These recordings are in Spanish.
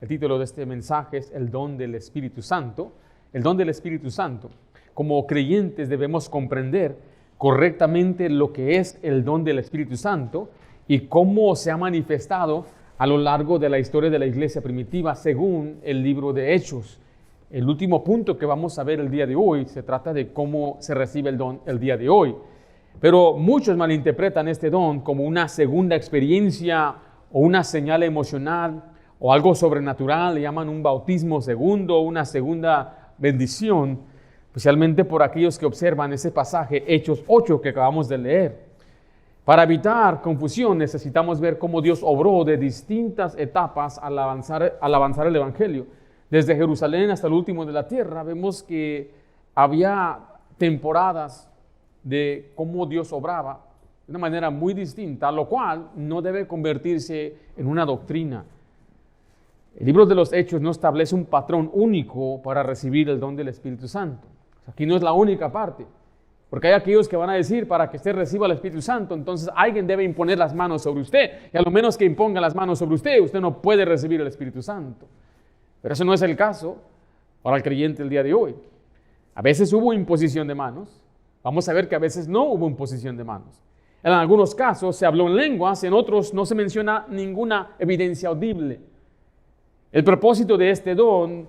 El título de este mensaje es El don del Espíritu Santo. El don del Espíritu Santo. Como creyentes debemos comprender correctamente lo que es el don del Espíritu Santo y cómo se ha manifestado a lo largo de la historia de la iglesia primitiva según el libro de Hechos. El último punto que vamos a ver el día de hoy se trata de cómo se recibe el don el día de hoy. Pero muchos malinterpretan este don como una segunda experiencia o una señal emocional o algo sobrenatural, le llaman un bautismo segundo, una segunda bendición, especialmente por aquellos que observan ese pasaje, Hechos 8, que acabamos de leer. Para evitar confusión necesitamos ver cómo Dios obró de distintas etapas al avanzar el Evangelio. Desde Jerusalén hasta el último de la tierra, vemos que había temporadas de cómo Dios obraba de una manera muy distinta, lo cual no debe convertirse en una doctrina. El libro de los Hechos no establece un patrón único para recibir el don del Espíritu Santo. Aquí no es la única parte, porque hay aquellos que van a decir, para que usted reciba el Espíritu Santo, entonces alguien debe imponer las manos sobre usted, y a lo menos que imponga las manos sobre usted, usted no puede recibir el Espíritu Santo. Pero eso no es el caso para el creyente el día de hoy. A veces hubo imposición de manos, vamos a ver que a veces no hubo imposición de manos. En algunos casos se habló en lenguas, en otros no se menciona ninguna evidencia audible. El propósito de este don,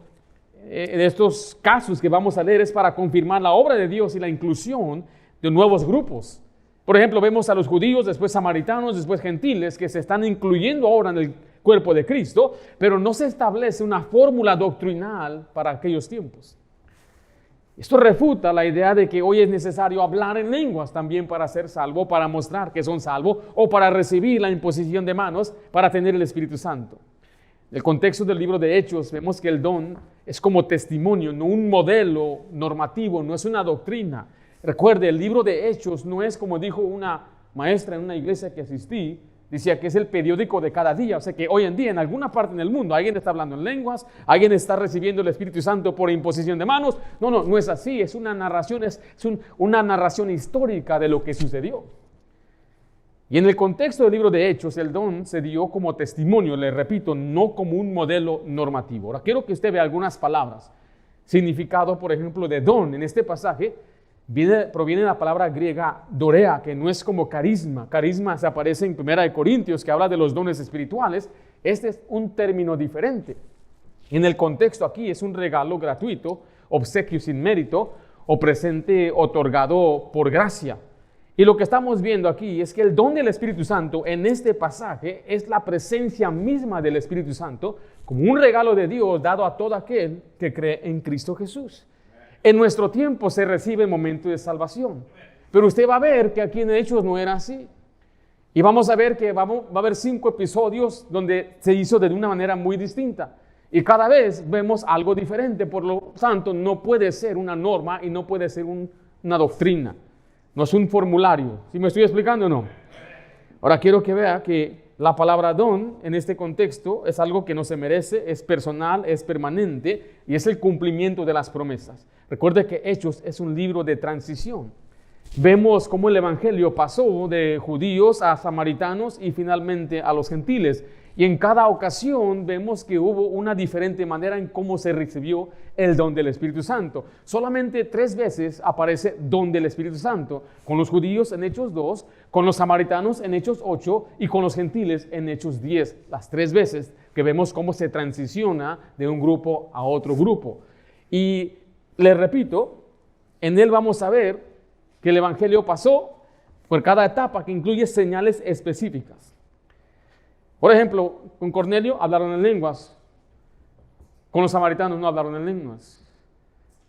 de estos casos que vamos a leer, es para confirmar la obra de Dios y la inclusión de nuevos grupos. Por ejemplo, vemos a los judíos, después samaritanos, después gentiles, que se están incluyendo ahora en el cuerpo de Cristo, pero no se establece una fórmula doctrinal para aquellos tiempos. Esto refuta la idea de que hoy es necesario hablar en lenguas también para ser salvo, para mostrar que son salvos, o para recibir la imposición de manos para tener el Espíritu Santo. En el contexto del libro de Hechos vemos que el don es como testimonio, no un modelo normativo, no es una doctrina. Recuerde, el libro de Hechos no es como dijo una maestra en una iglesia que asistí, decía que es el periódico de cada día. O sea que hoy en día en alguna parte en el mundo alguien está hablando en lenguas, alguien está recibiendo el Espíritu Santo por imposición de manos. No es así, es una narración, una narración histórica de lo que sucedió. Y en el contexto del libro de Hechos, el don se dio como testimonio, le repito, no como un modelo normativo. Ahora, quiero que usted vea algunas palabras. Significado, por ejemplo, de don en este pasaje proviene de la palabra griega dorea, que no es como carisma. Carisma se aparece en 1 Corintios, que habla de los dones espirituales. Este es un término diferente. En el contexto aquí es un regalo gratuito, obsequio sin mérito, o presente otorgado por gracia. Y lo que estamos viendo aquí es que el don del Espíritu Santo en este pasaje es la presencia misma del Espíritu Santo como un regalo de Dios dado a todo aquel que cree en Cristo Jesús. En nuestro tiempo se recibe el momento de salvación, pero usted va a ver que aquí en Hechos no era así. Y vamos a ver que va a haber 5 episodios donde se hizo de una manera muy distinta. Y cada vez vemos algo diferente, por lo tanto no puede ser una norma y no puede ser una doctrina. No es un formulario. ¿Sí me estoy explicando o no? Ahora quiero que vea que la palabra don en este contexto es algo que no se merece, es personal, es permanente y es el cumplimiento de las promesas. Recuerde que Hechos es un libro de transición. Vemos cómo el Evangelio pasó de judíos a samaritanos y finalmente a los gentiles. Y en cada ocasión vemos que hubo una diferente manera en cómo se recibió el don del Espíritu Santo. Solamente 3 veces aparece don del Espíritu Santo. Con los judíos en Hechos 2, con los samaritanos en Hechos 8 y con los gentiles en Hechos 10. Las 3 veces que vemos cómo se transiciona de un grupo a otro grupo. Y les repito, en él vamos a ver que el Evangelio pasó por cada etapa que incluye señales específicas. Por ejemplo, con Cornelio hablaron en lenguas, con los samaritanos no hablaron en lenguas.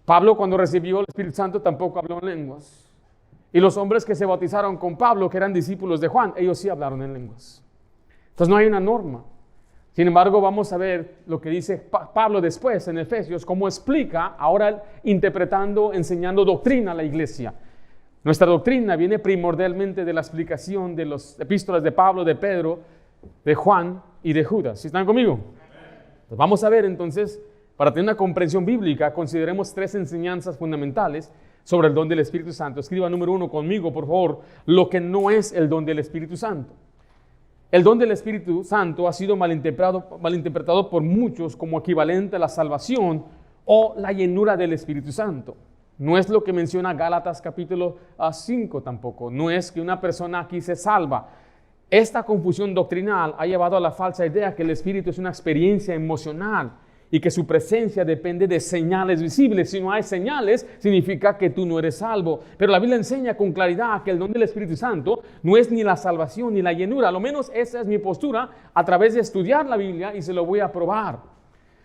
Pablo, cuando recibió el Espíritu Santo, tampoco habló en lenguas. Y los hombres que se bautizaron con Pablo, que eran discípulos de Juan, ellos sí hablaron en lenguas. Entonces no hay una norma. Sin embargo, vamos a ver lo que dice Pablo después en Efesios, cómo explica, ahora interpretando, enseñando doctrina a la iglesia. Nuestra doctrina viene primordialmente de la explicación de las epístolas de Pablo, de Pedro, de Juan y de Judas. ¿Sí están conmigo? Pues vamos a ver entonces, para tener una comprensión bíblica, consideremos 3 enseñanzas fundamentales sobre el don del Espíritu Santo. Escriba número 1 conmigo, por favor, lo que no es el don del Espíritu Santo. El don del Espíritu Santo ha sido malinterpretado por muchos como equivalente a la salvación o la llenura del Espíritu Santo. No es lo que menciona Gálatas capítulo 5 tampoco. No es que una persona aquí se salva. Esta confusión doctrinal ha llevado a la falsa idea que el Espíritu es una experiencia emocional y que su presencia depende de señales visibles. Si no hay señales, significa que tú no eres salvo. Pero la Biblia enseña con claridad que el don del Espíritu Santo no es ni la salvación ni la llenura. A lo menos esa es mi postura a través de estudiar la Biblia, y se lo voy a probar.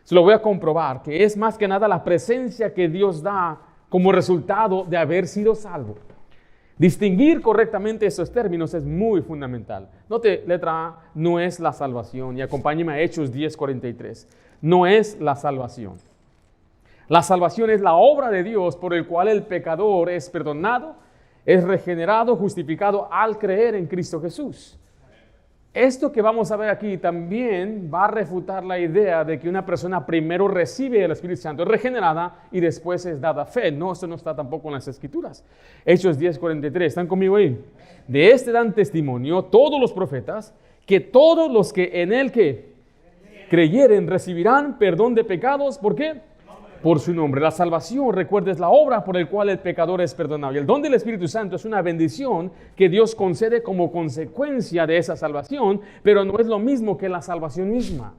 Se lo voy a comprobar, que es más que nada la presencia que Dios da como resultado de haber sido salvo. Distinguir correctamente esos términos es muy fundamental. Note, letra A, no es la salvación. Y acompáñeme a Hechos 10:43. No es la salvación. La salvación es la obra de Dios por el cual el pecador es perdonado, es regenerado, justificado al creer en Cristo Jesús. Esto que vamos a ver aquí también va a refutar la idea de que una persona primero recibe el Espíritu Santo, es regenerada y después es dada fe. No, esto no está tampoco en las Escrituras. Hechos 10:43, ¿están conmigo ahí? De este dan testimonio todos los profetas, que todos los que en él que creyeren recibirán perdón de pecados. ¿Por qué? Por su nombre. La salvación, recuerda, es la obra por el cual el pecador es perdonado. Y el don del Espíritu Santo es una bendición que Dios concede como consecuencia de esa salvación, pero no es lo mismo que la salvación misma.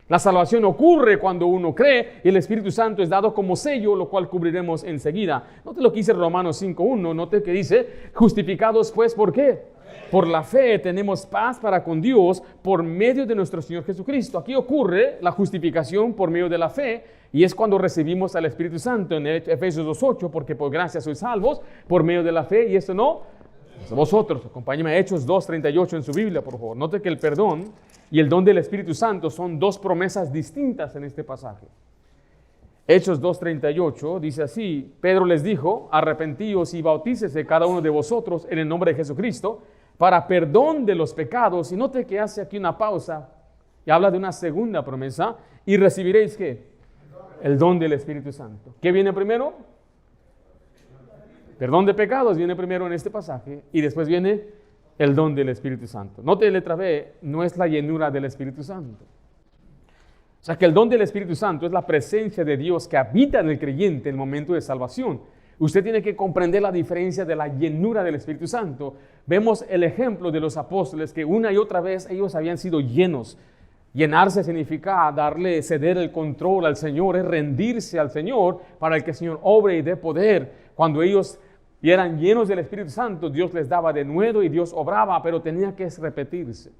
La salvación ocurre cuando uno cree y el Espíritu Santo es dado como sello, lo cual cubriremos enseguida. Note lo que dice Romanos 5:1, note que dice, justificados pues, ¿por qué? Por la fe tenemos paz para con Dios por medio de nuestro Señor Jesucristo. Aquí ocurre la justificación por medio de la fe, y es cuando recibimos al Espíritu Santo en Efesios 2:8, porque por gracia sois salvos por medio de la fe, y esto no vosotros. Acompáñenme a Hechos 2:38 en su Biblia, por favor. Note que el perdón y el don del Espíritu Santo son dos promesas distintas en este pasaje. Hechos 2:38 dice así: Pedro les dijo, arrepentíos y bautícese cada uno de vosotros en el nombre de Jesucristo para perdón de los pecados. Y note que hace aquí una pausa y habla de una segunda promesa: y recibiréis ¿qué? El don del Espíritu Santo. ¿Qué viene primero? Perdón de pecados viene primero en este pasaje, y después viene el don del Espíritu Santo. Note letra B, no es la llenura del Espíritu Santo. O sea que el don del Espíritu Santo es la presencia de Dios que habita en el creyente en el momento de salvación. Usted tiene que comprender la diferencia de la llenura del Espíritu Santo. Vemos el ejemplo de los apóstoles que una y otra vez ellos habían sido llenos. Llenarse significa ceder el control al Señor, es rendirse al Señor para que el Señor obre y dé poder. Cuando ellos eran llenos del Espíritu Santo, Dios les daba de nuevo y Dios obraba, pero tenía que repetirse.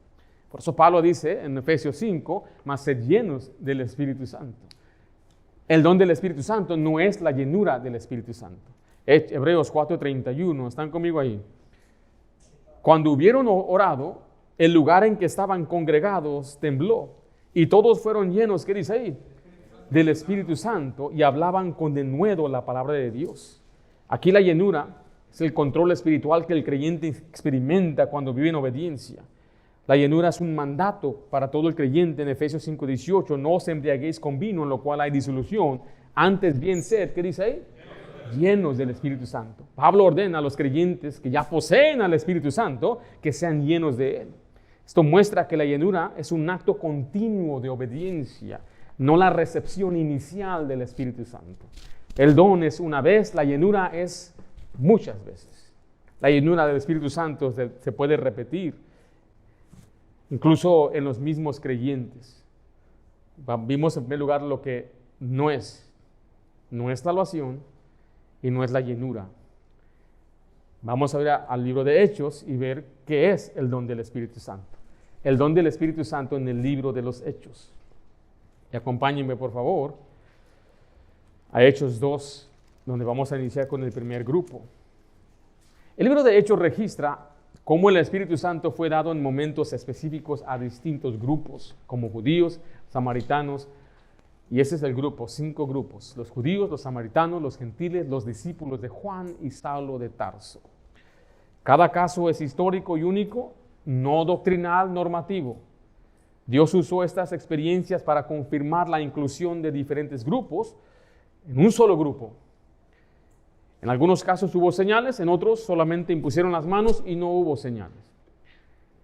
Por eso Pablo dice en Efesios 5, mas sed llenos del Espíritu Santo. El don del Espíritu Santo no es la llenura del Espíritu Santo. Hebreos 4:31, ¿están conmigo ahí? Cuando hubieron orado, el lugar en que estaban congregados tembló, y todos fueron llenos, ¿qué dice ahí? Del Espíritu Santo, y hablaban con denuedo la palabra de Dios. Aquí la llenura es el control espiritual que el creyente experimenta cuando vive en obediencia. La llenura es un mandato para todo el creyente en Efesios 5:18. No os embriaguéis con vino, en lo cual hay disolución. Antes bien sed, ¿qué dice ahí? Llenos del Espíritu Santo. Pablo ordena a los creyentes que ya poseen al Espíritu Santo que sean llenos de él. Esto muestra que la llenura es un acto continuo de obediencia, no la recepción inicial del Espíritu Santo. El don es una vez, la llenura es muchas veces. La llenura del Espíritu Santo se puede repetir, incluso en los mismos creyentes. Vimos en primer lugar lo que no es salvación y no es la llenura. Vamos a ver al libro de Hechos y ver qué es el don del Espíritu Santo. El don del Espíritu Santo en el libro de los Hechos. Y acompáñenme, por favor, a Hechos 2, donde vamos a iniciar con el primer grupo. El libro de Hechos registra cómo el Espíritu Santo fue dado en momentos específicos a distintos grupos, como judíos, samaritanos, y ese es el grupo, 5 grupos: los judíos, los samaritanos, los gentiles, los discípulos de Juan y Saulo de Tarso. Cada caso es histórico y único, no doctrinal, normativo. Dios usó estas experiencias para confirmar la inclusión de diferentes grupos en un solo grupo. En algunos casos hubo señales, en otros solamente impusieron las manos y no hubo señales.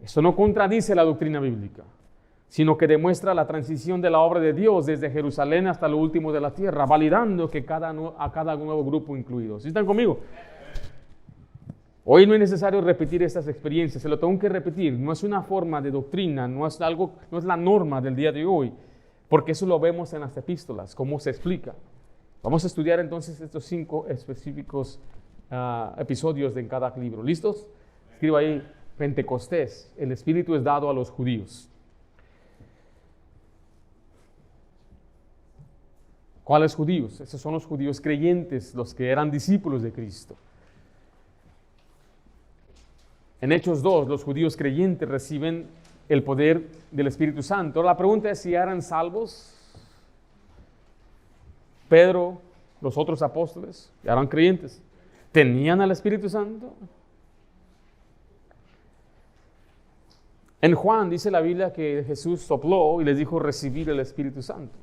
Esto no contradice la doctrina bíblica, sino que demuestra la transición de la obra de Dios desde Jerusalén hasta lo último de la tierra, validando que a cada nuevo grupo incluido. ¿Sí están conmigo? Hoy no es necesario repetir estas experiencias, se lo tengo que repetir. No es una forma de doctrina, no es la norma del día de hoy, porque eso lo vemos en las epístolas, cómo se explica. Vamos a estudiar entonces estos 5 específicos episodios en cada libro. ¿Listos? Escribo ahí, Pentecostés, el Espíritu es dado a los judíos. ¿Cuáles judíos? Esos son los judíos creyentes, los que eran discípulos de Cristo. En Hechos 2, los judíos creyentes reciben el poder del Espíritu Santo. La pregunta es si eran salvos. Pedro, los otros apóstoles, eran creyentes. ¿Tenían al Espíritu Santo? En Juan dice la Biblia que Jesús sopló y les dijo recibir el Espíritu Santo.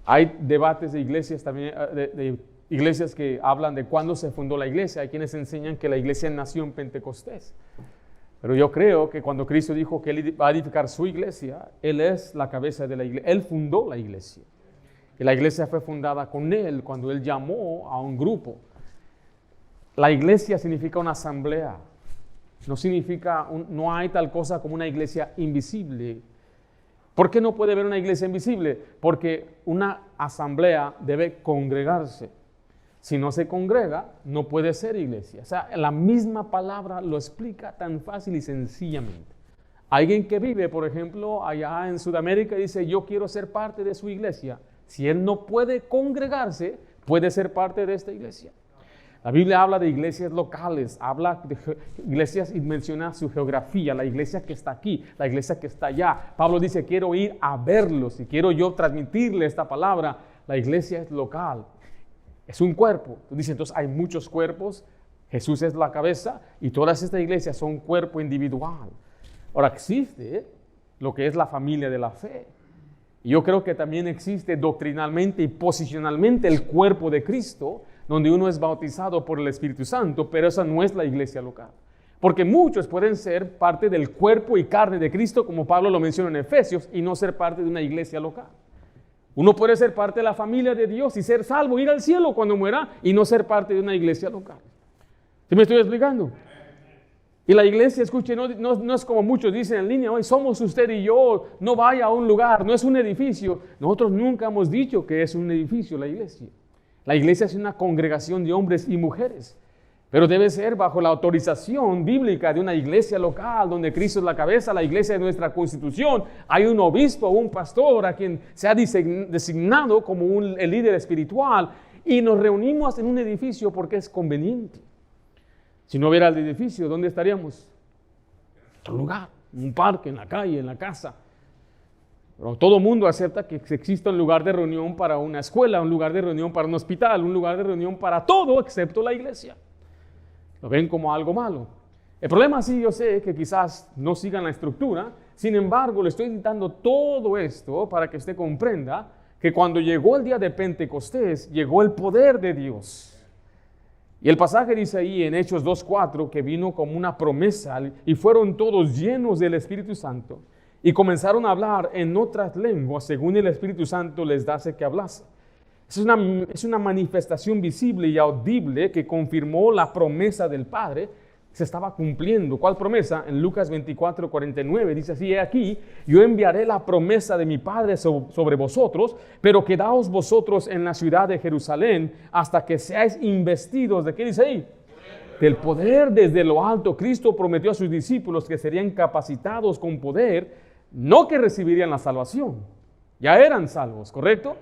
Hay debates de iglesias también, de iglesias que hablan de cuándo se fundó la iglesia. Hay quienes enseñan que la iglesia nació en Pentecostés. Pero yo creo que cuando Cristo dijo que Él va a edificar su iglesia, Él es la cabeza de la iglesia. Él fundó la iglesia. Y la iglesia fue fundada con Él cuando Él llamó a un grupo. La iglesia significa una asamblea. No hay tal cosa como una iglesia invisible. ¿Por qué no puede haber una iglesia invisible? Porque una asamblea debe congregarse. Si no se congrega, no puede ser iglesia. O sea, la misma palabra lo explica tan fácil y sencillamente. Alguien que vive, por ejemplo, allá en Sudamérica y dice, yo quiero ser parte de su iglesia. Si él no puede congregarse, puede ser parte de esta iglesia. La Biblia habla de iglesias locales, habla de iglesias y menciona su geografía, la iglesia que está aquí, la iglesia que está allá. Pablo dice, quiero ir a verlos y quiero yo transmitirle esta palabra. La iglesia es local, es un cuerpo. Dice, entonces hay muchos cuerpos, Jesús es la cabeza y todas estas iglesias son un cuerpo individual. Ahora existe lo que es la familia de la fe. Y yo creo que también existe doctrinalmente y posicionalmente el cuerpo de Cristo, donde uno es bautizado por el Espíritu Santo, pero esa no es la iglesia local. Porque muchos pueden ser parte del cuerpo y carne de Cristo, como Pablo lo menciona en Efesios, y no ser parte de una iglesia local. Uno puede ser parte de la familia de Dios y ser salvo, ir al cielo cuando muera, y no ser parte de una iglesia local. ¿Sí me estoy explicando? Y la iglesia, escuche, no es como muchos dicen en línea, hoy somos usted y yo, no vaya a un lugar, no es un edificio. Nosotros nunca hemos dicho que es un edificio la iglesia. La iglesia es una congregación de hombres y mujeres, pero debe ser bajo la autorización bíblica de una iglesia local donde Cristo es la cabeza, la iglesia de nuestra constitución. Hay un obispo o un pastor a quien se ha designado como el líder espiritual y nos reunimos en un edificio porque es conveniente. Si no hubiera el edificio, ¿dónde estaríamos? En otro lugar, en un parque, en la calle, en la casa. Pero todo el mundo acepta que exista un lugar de reunión para una escuela, un lugar de reunión para un hospital, un lugar de reunión para todo excepto la iglesia. Lo ven como algo malo. El problema sí, yo sé que quizás no sigan la estructura, sin embargo, le estoy dando todo esto para que usted comprenda que cuando llegó el día de Pentecostés, llegó el poder de Dios. Y el pasaje dice ahí en Hechos 2:4 que vino como una promesa y fueron todos llenos del Espíritu Santo y comenzaron a hablar en otras lenguas según el Espíritu Santo les dase que hablase. Es una manifestación visible y audible que confirmó la promesa del Padre. Se estaba cumpliendo. ¿Cuál promesa? En Lucas 24:49 dice así, he aquí, yo enviaré la promesa de mi Padre sobre vosotros, pero quedaos vosotros en la ciudad de Jerusalén hasta que seáis investidos. ¿De qué dice ahí? Del poder desde lo alto. Cristo prometió a sus discípulos que serían capacitados con poder, no que recibirían la salvación. Ya eran salvos, ¿correcto?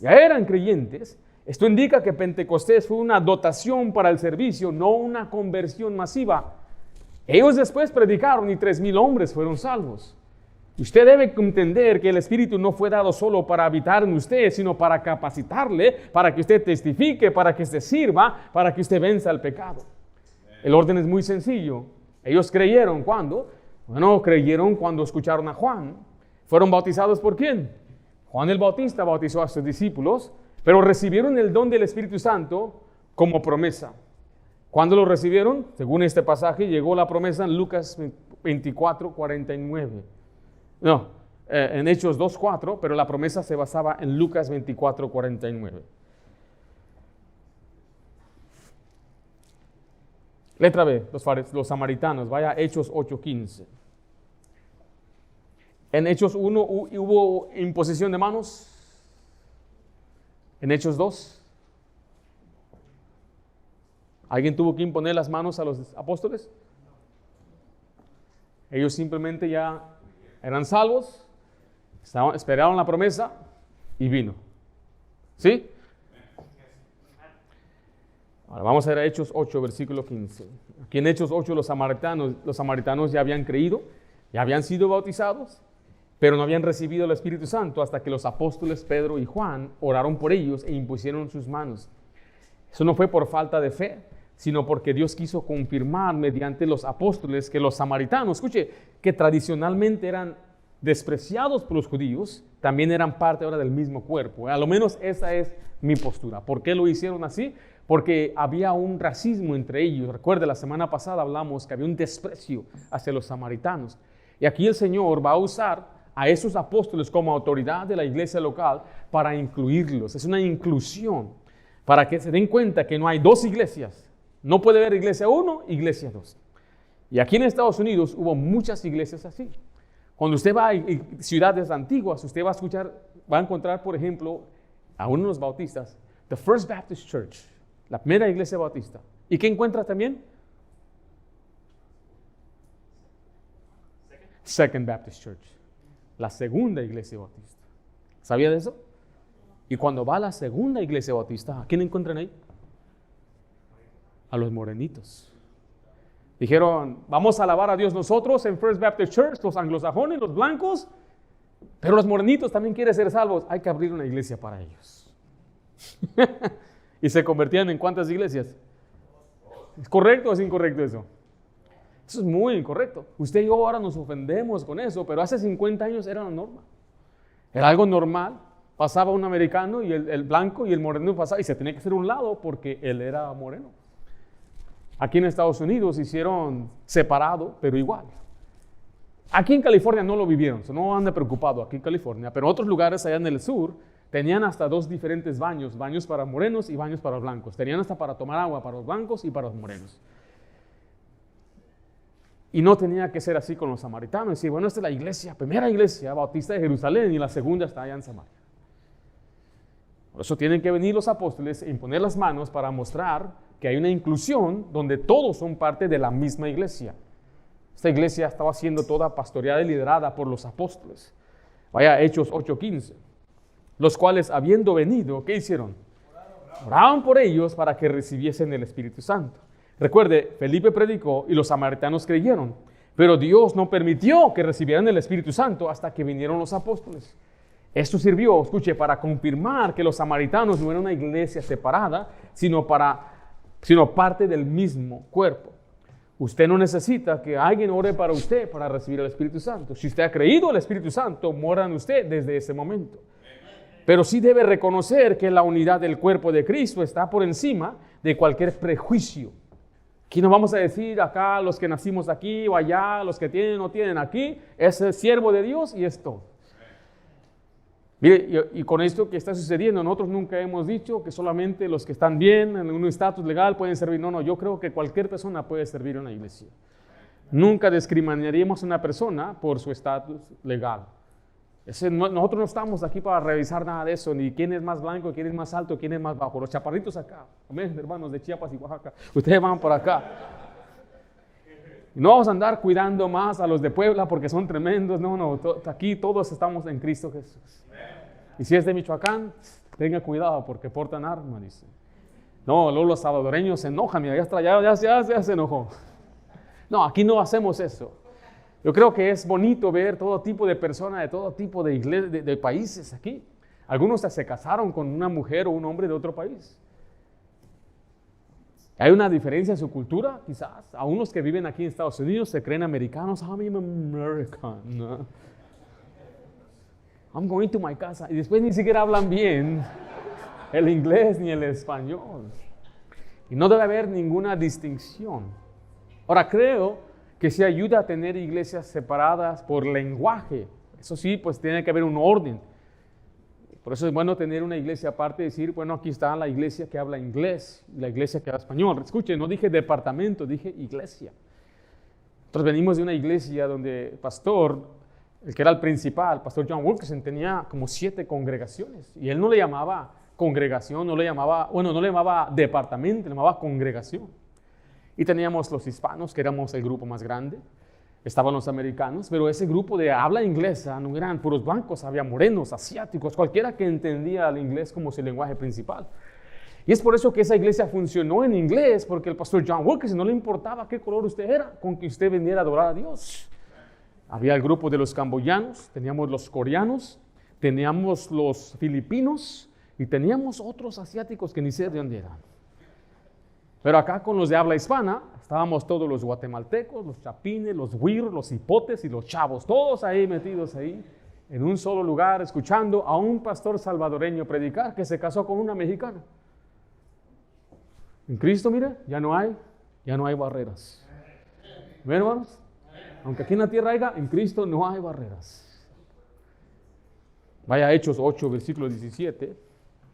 Ya eran creyentes. Esto indica que Pentecostés fue una dotación para el servicio, no una conversión masiva. Ellos después predicaron y 3,000 hombres fueron salvos. Usted debe entender que el Espíritu no fue dado solo para habitar en usted, sino para capacitarle, para que usted testifique, para que usted sirva, para que usted venza el pecado. El orden es muy sencillo. Ellos creyeron, ¿cuándo? Bueno, creyeron cuando escucharon a Juan. ¿Fueron bautizados por quién? Juan el Bautista bautizó a sus discípulos, pero recibieron el don del Espíritu Santo como promesa. ¿Cuándo lo recibieron? Según este pasaje, llegó la promesa en Lucas 24, 49. No, en Hechos 2, 4, pero la promesa se basaba en Lucas 24, 49. Letra B, los samaritanos, vaya a Hechos 8, 15. En Hechos 1 hubo imposición de manos. En Hechos 2, ¿alguien tuvo que imponer las manos a los apóstoles? Ellos simplemente ya eran salvos, esperaron la promesa y vino. ¿Sí? Ahora vamos a ir a Hechos 8, versículo 15. Aquí en Hechos 8 los samaritanos ya habían creído, ya habían sido bautizados, pero no habían recibido el Espíritu Santo hasta que los apóstoles Pedro y Juan oraron por ellos e impusieron sus manos. Eso no fue por falta de fe, sino porque Dios quiso confirmar mediante los apóstoles que los samaritanos, escuche, que tradicionalmente eran despreciados por los judíos, también eran parte ahora del mismo cuerpo. A lo menos esa es mi postura. ¿Por qué lo hicieron así? Porque había un racismo entre ellos. Recuerde, la semana pasada hablamos que había un desprecio hacia los samaritanos. Y aquí el Señor va a usar a esos apóstoles como autoridad de la iglesia local para incluirlos. Es una inclusión para que se den cuenta que no hay dos iglesias. No puede haber iglesia 1, iglesia 2. Y aquí en Estados Unidos hubo muchas iglesias así. Cuando usted va a ciudades antiguas, usted va a encontrar, por ejemplo, a uno de los bautistas, the First Baptist Church, la primera iglesia bautista. ¿Y qué encuentra también? Second Baptist Church, la segunda iglesia bautista. ¿Sabía de eso? Y cuando va a la segunda iglesia bautista, ¿a quién encuentran ahí? A los morenitos. Dijeron, vamos a alabar a Dios nosotros en First Baptist Church, los anglosajones, los blancos, pero los morenitos también quieren ser salvos. Hay que abrir una iglesia para ellos. Y se convertían en ¿cuántas iglesias? ¿Es correcto o es incorrecto eso? Eso es muy incorrecto. Usted y yo ahora nos ofendemos con eso, pero hace 50 años era la norma. Era algo normal. Pasaba un americano y el blanco y el moreno pasaba y se tenía que hacer un lado porque él era moreno. Aquí en Estados Unidos hicieron separado, pero igual. Aquí en California no lo vivieron, no ande preocupado aquí en California, pero otros lugares allá en el sur tenían hasta 2 diferentes baños, baños para morenos y baños para blancos. Tenían hasta para tomar agua para los blancos y para los morenos. Y no tenía que ser así con los samaritanos. Decir, bueno, esta es la iglesia, primera iglesia bautista de Jerusalén y la segunda está allá en Samaria. Por eso tienen que venir los apóstoles e imponer las manos para mostrar que hay una inclusión donde todos son parte de la misma iglesia. Esta iglesia estaba siendo toda pastoreada y liderada por los apóstoles. Vaya a Hechos 8:15. Los cuales, habiendo venido, ¿qué hicieron? Oraron por ellos para que recibiesen el Espíritu Santo. Recuerde, Felipe predicó y los samaritanos creyeron, pero Dios no permitió que recibieran el Espíritu Santo hasta que vinieron los apóstoles. Esto sirvió, escuche, para confirmar que los samaritanos no eran una iglesia separada, sino parte del mismo cuerpo. Usted no necesita que alguien ore para usted para recibir el Espíritu Santo. Si usted ha creído el Espíritu Santo, mora en usted desde ese momento. Pero sí debe reconocer que la unidad del cuerpo de Cristo está por encima de cualquier prejuicio. Aquí no vamos a decir acá los que nacimos aquí o allá, los que tienen o no tienen aquí, es el siervo de Dios y es todo. Mire, y con esto que está sucediendo, nosotros nunca hemos dicho que solamente los que están bien en un estatus legal pueden servir. No, yo creo que cualquier persona puede servir en una iglesia. Nunca discriminaríamos a una persona por su estatus legal. Nosotros no estamos aquí para revisar nada de eso, ni quién es más blanco, quién es más alto, quién es más bajo. Los chaparritos acá, amén, hermanos de Chiapas y Oaxaca, ustedes van por acá. No vamos a andar cuidando más a los de Puebla porque son tremendos. Aquí todos estamos en Cristo Jesús. Y si es de Michoacán, tenga cuidado porque portan armas, dice. No, luego los salvadoreños se enojan, mira, ya se enojó. No, aquí no hacemos eso. Yo creo que es bonito ver todo tipo de personas, de todo tipo de iglesias, de países aquí. Algunos se casaron con una mujer o un hombre de otro país. Hay una diferencia en su cultura, quizás. A unos que viven aquí en Estados Unidos se creen americanos. I'm American. No. I'm going to my casa. Y después ni siquiera hablan bien el inglés ni el español. Y no debe haber ninguna distinción. Ahora creo que se ayuda a tener iglesias separadas por lenguaje. Eso sí, pues tiene que haber un orden. Por eso es bueno tener una iglesia aparte y decir, bueno, aquí está la iglesia que habla inglés, la iglesia que habla español. Escuchen, no dije departamento, dije iglesia. Nosotros venimos de una iglesia donde el pastor, el que era el principal, el pastor John Wilkerson, tenía como 7 congregaciones. Y él no le llamaba congregación, no le llamaba departamento, le llamaba congregación. Y teníamos los hispanos, que éramos el grupo más grande. Estaban los americanos, pero ese grupo de habla inglesa no eran puros blancos, había morenos, asiáticos, cualquiera que entendía el inglés como su lenguaje principal. Y es por eso que esa iglesia funcionó en inglés, porque el pastor John Wilkerson no le importaba qué color usted era, con que usted viniera a adorar a Dios. Había el grupo de los camboyanos, teníamos los coreanos, teníamos los filipinos y teníamos otros asiáticos que ni sé de dónde eran. Pero acá con los de habla hispana, estábamos todos los guatemaltecos, los chapines, los huiros, los hipotes y los chavos, todos ahí metidos ahí, en un solo lugar, escuchando a un pastor salvadoreño predicar que se casó con una mexicana. En Cristo, mira, ya no hay barreras. ¿Ven, hermanos? Aunque aquí en la tierra haya, en Cristo no hay barreras. Vaya Hechos 8, versículo 17.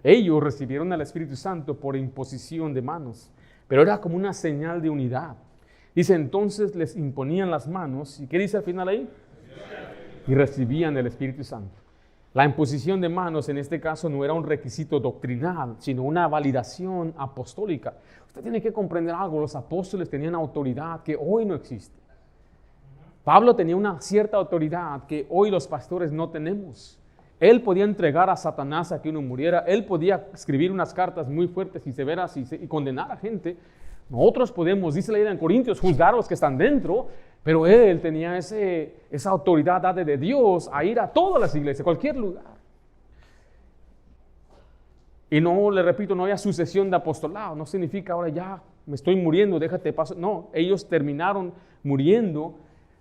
Ellos recibieron al Espíritu Santo por imposición de manos, pero era como una señal de unidad. Dice, entonces les imponían las manos, ¿y qué dice al final ahí? Y recibían el Espíritu Santo. La imposición de manos en este caso no era un requisito doctrinal, sino una validación apostólica. Usted tiene que comprender algo, los apóstoles tenían autoridad que hoy no existe. Pablo tenía una cierta autoridad que hoy los pastores no tenemos. Él podía entregar a Satanás a que uno muriera. Él podía escribir unas cartas muy fuertes y severas y condenar a gente. Nosotros podemos, dice la ley en Corintios, juzgar a los que están dentro, pero él tenía esa autoridad dada de Dios a ir a todas las iglesias, cualquier lugar. Y no, le repito, no había sucesión de apostolado. No significa ahora ya me estoy muriendo, déjate paso. No, ellos terminaron muriendo,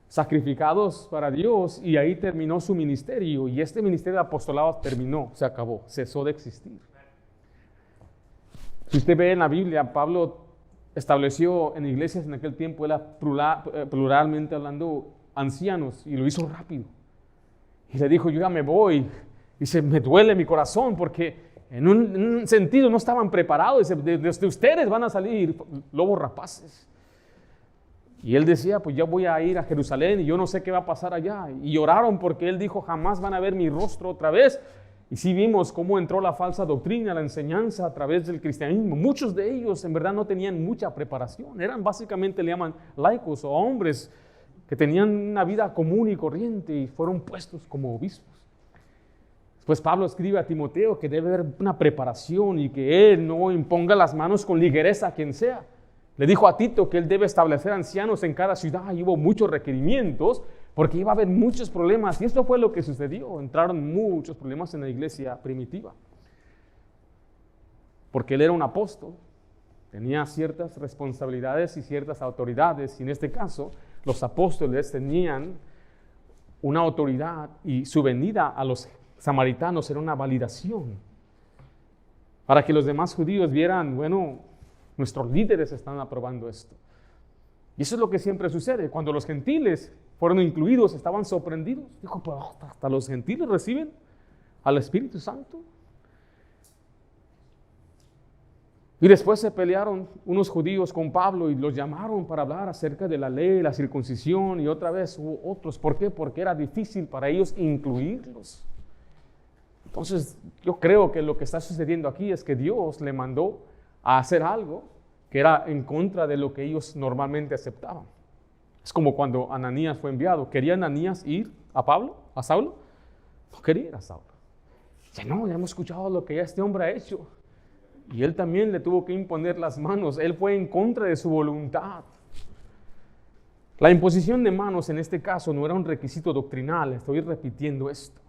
sacrificados para Dios, y ahí terminó su ministerio, y este ministerio de apostolado terminó, se acabó, cesó de existir. Si usted ve en la Biblia, Pablo estableció en iglesias en aquel tiempo, era pluralmente hablando, ancianos, y lo hizo rápido. Y le dijo, yo ya me voy. Dice, me duele mi corazón, porque en un sentido no estaban preparados. Dice, de ustedes van a salir lobos rapaces. Y él decía, pues ya voy a ir a Jerusalén y yo no sé qué va a pasar allá. Y lloraron porque él dijo, jamás van a ver mi rostro otra vez. Y sí vimos cómo entró la falsa doctrina, la enseñanza a través del cristianismo. Muchos de ellos en verdad no tenían mucha preparación. Eran básicamente, le llaman laicos o hombres que tenían una vida común y corriente y fueron puestos como obispos. Después Pablo escribe a Timoteo que debe haber una preparación y que él no imponga las manos con ligereza a quien sea. Le dijo a Tito que él debe establecer ancianos en cada ciudad y hubo muchos requerimientos porque iba a haber muchos problemas. Y esto fue lo que sucedió. Entraron muchos problemas en la iglesia primitiva. Porque él era un apóstol, tenía ciertas responsabilidades y ciertas autoridades. Y en este caso, los apóstoles tenían una autoridad y su venida a los samaritanos era una validación. Para que los demás judíos vieran, bueno, nuestros líderes están aprobando esto. Y eso es lo que siempre sucede. Cuando los gentiles fueron incluidos, estaban sorprendidos. Dijo, pues hasta los gentiles reciben al Espíritu Santo. Y después se pelearon unos judíos con Pablo y los llamaron para hablar acerca de la ley, la circuncisión, y otra vez hubo otros. ¿Por qué? Porque era difícil para ellos incluirlos. Entonces, yo creo que lo que está sucediendo aquí es que Dios le mandó a hacer algo que era en contra de lo que ellos normalmente aceptaban. Es como cuando Ananías fue enviado. ¿Quería Ananías ir a Pablo, a Saulo? No quería ir a Saulo. Dice, no, ya hemos escuchado lo que ya este hombre ha hecho. Y él también le tuvo que imponer las manos. Él fue en contra de su voluntad. La imposición de manos en este caso no era un requisito doctrinal. Estoy repitiendo esto.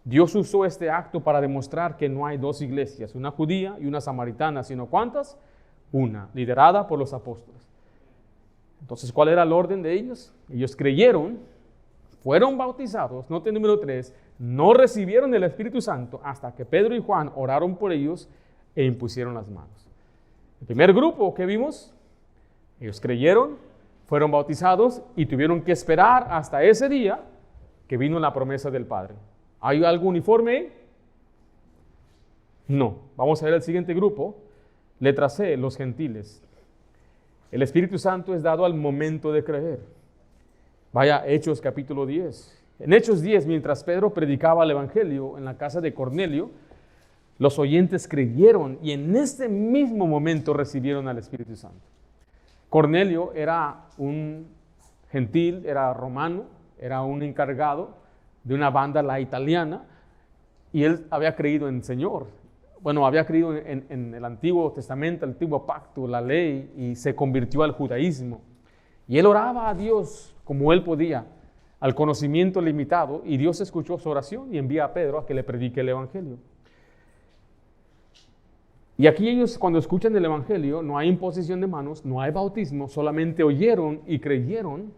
Dios usó este acto para demostrar que no hay dos iglesias, una judía y una samaritana, sino ¿cuántas? Una, liderada por los apóstoles. Entonces, ¿cuál era el orden de ellos? Ellos creyeron, fueron bautizados, nota número 3, no recibieron el Espíritu Santo hasta que Pedro y Juan oraron por ellos e impusieron las manos. El primer grupo que vimos, ellos creyeron, fueron bautizados y tuvieron que esperar hasta ese día que vino la promesa del Padre. ¿Hay algo uniforme? No. Vamos a ver el siguiente grupo. Letra C, los gentiles. El Espíritu Santo es dado al momento de creer. Vaya, Hechos capítulo 10. En Hechos 10, mientras Pedro predicaba el Evangelio en la casa de Cornelio, los oyentes creyeron y en este mismo momento recibieron al Espíritu Santo. Cornelio era un gentil, era romano, era un encargado de una banda, la italiana, y él había creído en el Señor. Bueno, había creído en el Antiguo Testamento, el Antiguo Pacto, la ley, y se convirtió al judaísmo. Y él oraba a Dios como él podía, al conocimiento limitado, y Dios escuchó su oración y envía a Pedro a que le predique el Evangelio. Y aquí ellos, cuando escuchan el Evangelio, no hay imposición de manos, no hay bautismo, solamente oyeron y creyeron.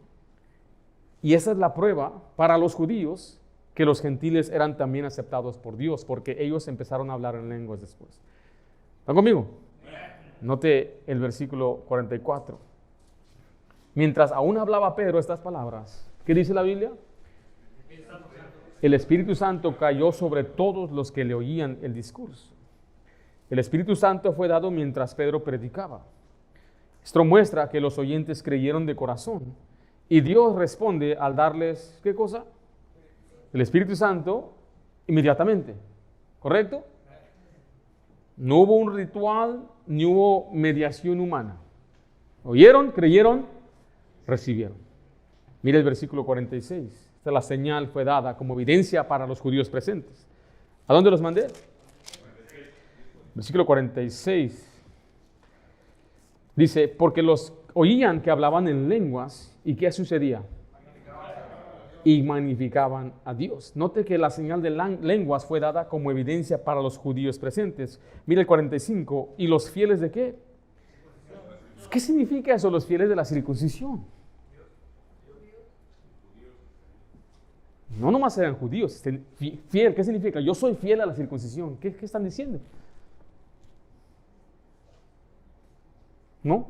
Y esa es la prueba para los judíos que los gentiles eran también aceptados por Dios, porque ellos empezaron a hablar en lenguas después. ¿Están conmigo? Note el versículo 44. Mientras aún hablaba Pedro estas palabras, ¿qué dice la Biblia? El Espíritu Santo cayó sobre todos los que le oían el discurso. El Espíritu Santo fue dado mientras Pedro predicaba. Esto muestra que los oyentes creyeron de corazón. Y Dios responde al darles, ¿qué cosa? El Espíritu Santo inmediatamente. ¿Correcto? No hubo un ritual, ni hubo mediación humana. Oyeron, creyeron, recibieron. Mira el versículo 46. Esta la señal fue dada como evidencia para los judíos presentes. ¿A dónde los mandé? Versículo 46. Dice, porque los oían que hablaban en lenguas, ¿y qué sucedía? Y magnificaban a Dios. Note que la señal de lenguas fue dada como evidencia para los judíos presentes. Mira el 45. ¿Y los fieles de qué? ¿Qué significa eso, los fieles de la circuncisión? No nomás eran judíos. Fiel, ¿qué significa? Yo soy fiel a la circuncisión. ¿Qué están diciendo? ¿No?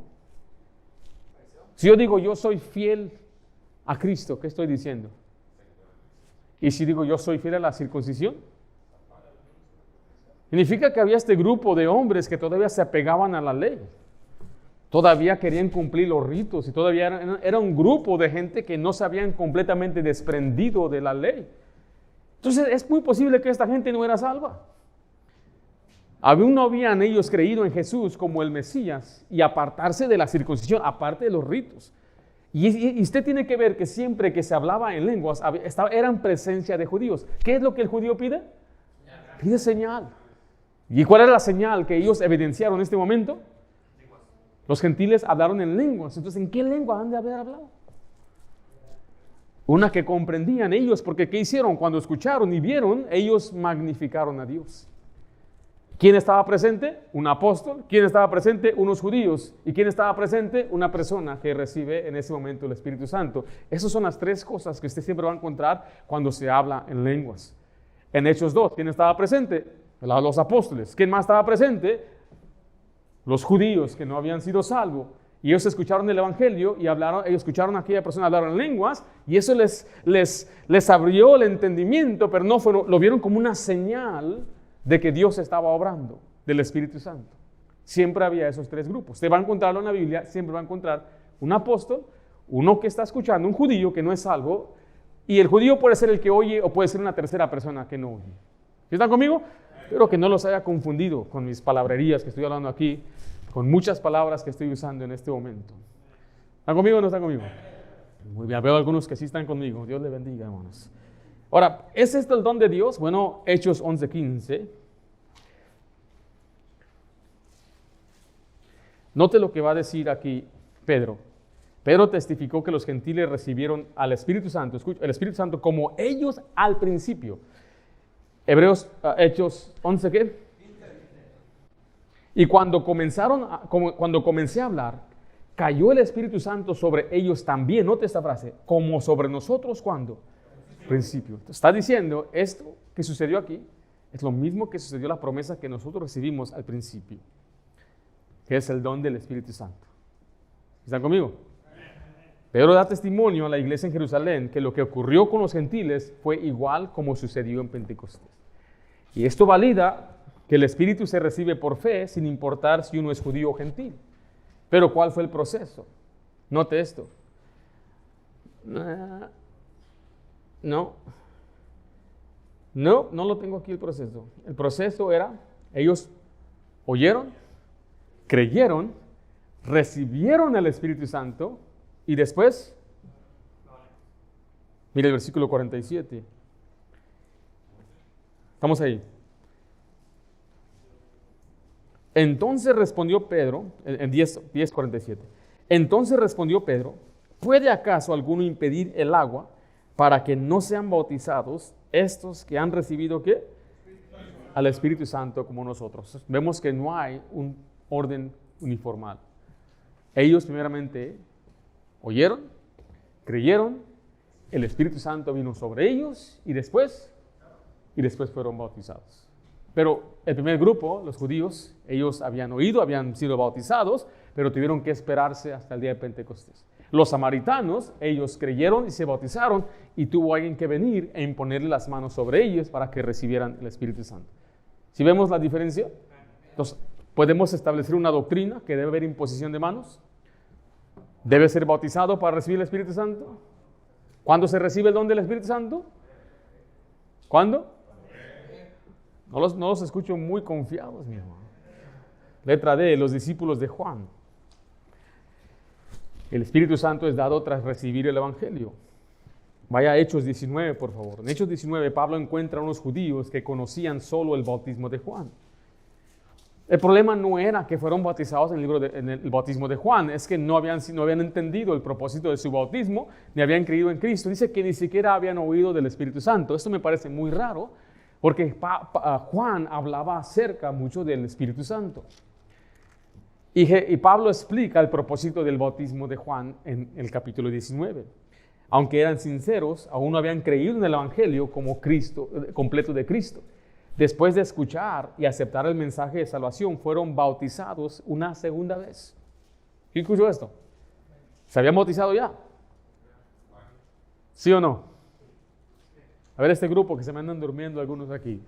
Si yo digo yo soy fiel a Cristo, ¿qué estoy diciendo? Y si digo yo soy fiel a la circuncisión, significa que había este grupo de hombres que todavía se apegaban a la ley, todavía querían cumplir los ritos y todavía era un grupo de gente que no se habían completamente desprendido de la ley. Entonces es muy posible que esta gente no era salva. Aún no habían ellos creído en Jesús como el Mesías y apartarse de la circuncisión, aparte de los ritos. Y usted tiene que ver que siempre que se hablaba en lenguas, eran presencia de judíos. ¿Qué es lo que el judío pide? Pide señal. ¿Y cuál era la señal que ellos evidenciaron en este momento? Los gentiles hablaron en lenguas. Entonces, ¿en qué lengua han de haber hablado? Una que comprendían ellos, porque ¿qué hicieron? Cuando escucharon y vieron, ellos magnificaron a Dios. ¿Quién estaba presente? Un apóstol. ¿Quién estaba presente? Unos judíos. ¿Y quién estaba presente? Una persona que recibe en ese momento el Espíritu Santo. Esas son las tres cosas que usted siempre va a encontrar cuando se habla en lenguas. En Hechos 2, ¿quién estaba presente? Los apóstoles. ¿Quién más estaba presente? Los judíos que no habían sido salvos. Y ellos escucharon el Evangelio y ellos escucharon a aquella persona hablar en lenguas y eso les abrió el entendimiento, pero no lo vieron como una señal de que Dios estaba obrando, del Espíritu Santo. Siempre había esos tres grupos. Usted va a encontrarlo en la Biblia, siempre va a encontrar un apóstol, uno que está escuchando, un judío que no es salvo, y el judío puede ser el que oye o puede ser una tercera persona que no oye. ¿Sí están conmigo? Espero que no los haya confundido con mis palabrerías que estoy hablando aquí, con muchas palabras que estoy usando en este momento. ¿Están conmigo o no están conmigo? Muy bien, veo algunos que sí están conmigo. Dios les bendiga, hermanos. Ahora, ¿es esto el don de Dios? Bueno, Hechos 11:15. Note lo que va a decir aquí Pedro. Pedro testificó que los gentiles recibieron al Espíritu Santo, el Espíritu Santo como ellos al principio. Hechos 11, ¿qué? Y cuando comencé a hablar, cayó el Espíritu Santo sobre ellos también. Note esta frase, como sobre nosotros, ¿cuándo? Principio. Está diciendo, esto que sucedió aquí es lo mismo que sucedió la promesa que nosotros recibimos al principio, que es el don del Espíritu Santo. ¿Están conmigo? Pedro da testimonio a la iglesia en Jerusalén que lo que ocurrió con los gentiles fue igual como sucedió en Pentecostés. Y esto valida que el Espíritu se recibe por fe sin importar si uno es judío o gentil. Pero ¿cuál fue el proceso? Note esto. No lo tengo aquí el proceso. El proceso era, ellos oyeron, creyeron, recibieron el Espíritu Santo y después, mira el versículo 47. Estamos ahí. Entonces respondió Pedro, en 10:47. Entonces respondió Pedro, ¿puede acaso alguno impedir el agua para que no sean bautizados estos que han recibido ¿qué? Al Espíritu Santo como nosotros? Vemos que no hay un orden uniformal. Ellos primeramente oyeron, creyeron, el Espíritu Santo vino sobre ellos y después fueron bautizados. Pero el primer grupo, los judíos, ellos habían oído, habían sido bautizados, pero tuvieron que esperarse hasta el día de Pentecostés. Los samaritanos, ellos creyeron y se bautizaron y tuvo alguien que venir e imponerle las manos sobre ellos para que recibieran el Espíritu Santo. ¿Sí vemos la diferencia? Entonces, podemos establecer una doctrina que debe haber imposición de manos. ¿Debe ser bautizado para recibir el Espíritu Santo? ¿Cuándo se recibe el don del Espíritu Santo? ¿Cuándo? No los escucho muy confiados, mi hermano. Letra D, los discípulos de Juan. El Espíritu Santo es dado tras recibir el Evangelio. Vaya a Hechos 19, por favor. En Hechos 19, Pablo encuentra a unos judíos que conocían solo el bautismo de Juan. El problema no era que fueron bautizados en el bautismo de Juan, es que no habían entendido el propósito de su bautismo, ni habían creído en Cristo. Dice que ni siquiera habían oído del Espíritu Santo. Esto me parece muy raro, porque Juan hablaba acerca mucho del Espíritu Santo. Y Pablo explica el propósito del bautismo de Juan en el capítulo 19. Aunque eran sinceros, aún no habían creído en el Evangelio como Cristo, completo de Cristo. Después de escuchar y aceptar el mensaje de salvación, fueron bautizados una segunda vez. ¿Quién escuchó esto? ¿Se habían bautizado ya? ¿Sí o no? A ver este grupo que se me andan durmiendo algunos aquí.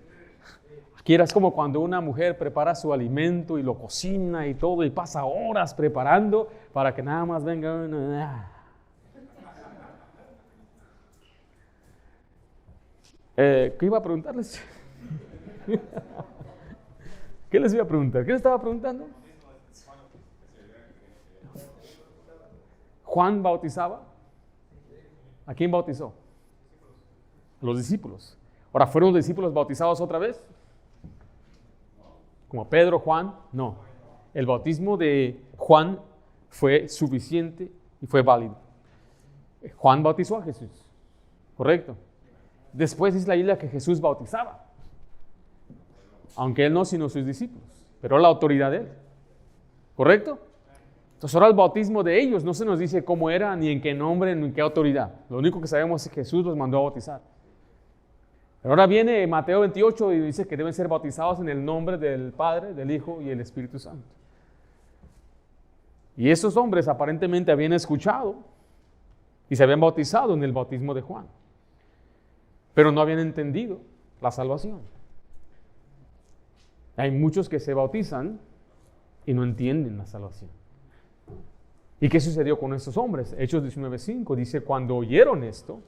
Aquí es como cuando una mujer prepara su alimento y lo cocina y todo y pasa horas preparando para que nada más venga una... ¿Qué iba a preguntarles? ¿Qué les iba a preguntar? ¿Qué les estaba preguntando? ¿Juan bautizaba? ¿A quién bautizó? A los discípulos. Ahora, ¿fueron los discípulos bautizados otra vez? Como Pedro, Juan, no. El bautismo de Juan fue suficiente y fue válido. Juan bautizó a Jesús, ¿correcto? Después dice la Biblia que Jesús bautizaba. Aunque él no, sino sus discípulos. Pero la autoridad de él. ¿Correcto? Entonces ahora el bautismo de ellos no se nos dice cómo era, ni en qué nombre, ni en qué autoridad. Lo único que sabemos es que Jesús los mandó a bautizar. Pero ahora viene Mateo 28 y dice que deben ser bautizados en el nombre del Padre, del Hijo y del Espíritu Santo. Y esos hombres aparentemente habían escuchado y se habían bautizado en el bautismo de Juan. Pero no habían entendido la salvación. Hay muchos que se bautizan y no entienden la salvación. ¿Y qué sucedió con estos hombres? Hechos 19:5 dice, cuando oyeron esto,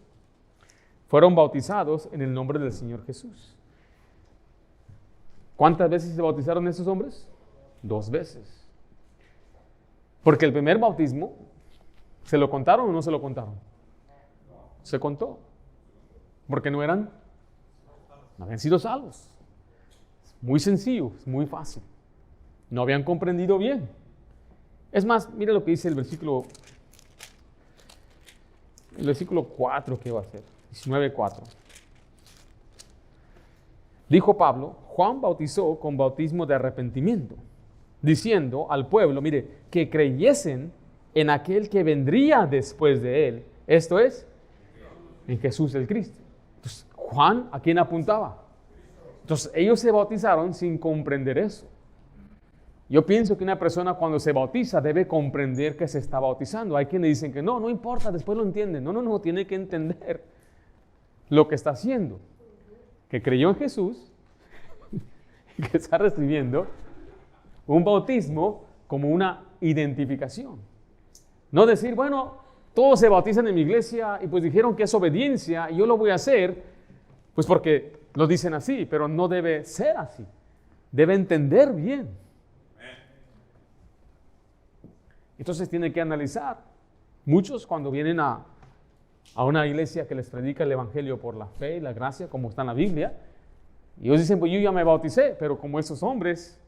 fueron bautizados en el nombre del Señor Jesús. ¿Cuántas veces se bautizaron estos hombres? 2 veces. Porque el primer bautismo, ¿se lo contaron o no se lo contaron? Se contó. Porque no habían sido salvos. Muy sencillo, es muy fácil. No habían comprendido bien. Es más, mire lo que dice el versículo 4, ¿qué va a ser? 19:4. Dijo Pablo, Juan bautizó con bautismo de arrepentimiento, diciendo al pueblo, mire, que creyesen en aquel que vendría después de él. Esto es, en Jesús el Cristo. Entonces, Juan, ¿a quién apuntaba? Entonces, ellos se bautizaron sin comprender eso. Yo pienso que una persona cuando se bautiza debe comprender que se está bautizando. Hay quienes dicen que no importa, después lo entienden. No, tiene que entender lo que está haciendo. Que creyó en Jesús y que está recibiendo un bautismo como una identificación. No decir, bueno, todos se bautizan en mi iglesia y pues dijeron que es obediencia y yo lo voy a hacer, pues porque lo dicen así, pero no debe ser así. Debe entender bien. Entonces tiene que analizar. Muchos cuando vienen a una iglesia que les predica el evangelio por la fe y la gracia, como está en la Biblia, y ellos dicen, pues yo ya me bauticé, pero como esos hombres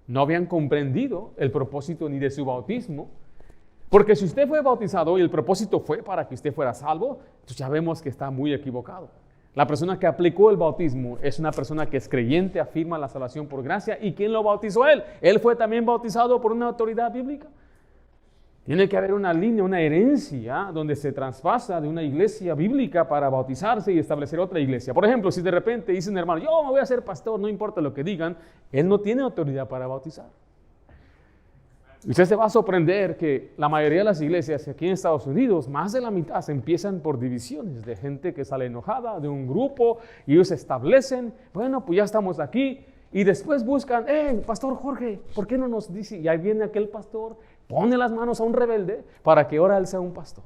no habían comprendido el propósito ni de su bautismo, porque si usted fue bautizado y el propósito fue para que usted fuera salvo, entonces ya vemos que está muy equivocado. La persona que aplicó el bautismo es una persona que es creyente, afirma la salvación por gracia. ¿Y quién lo bautizó él? Él fue también bautizado por una autoridad bíblica. Tiene que haber una línea, una herencia donde se traspasa de una iglesia bíblica para bautizarse y establecer otra iglesia. Por ejemplo, si de repente dice un hermano, yo me voy a ser pastor, no importa lo que digan, él no tiene autoridad para bautizar. Usted se va a sorprender que la mayoría de las iglesias aquí en Estados Unidos, más de la mitad, se empiezan por divisiones de gente que sale enojada de un grupo y ellos se establecen, bueno, pues ya estamos aquí y después buscan, pastor Jorge, ¿por qué no nos dice? Y ahí viene aquel pastor, pone las manos a un rebelde para que ahora él sea un pastor.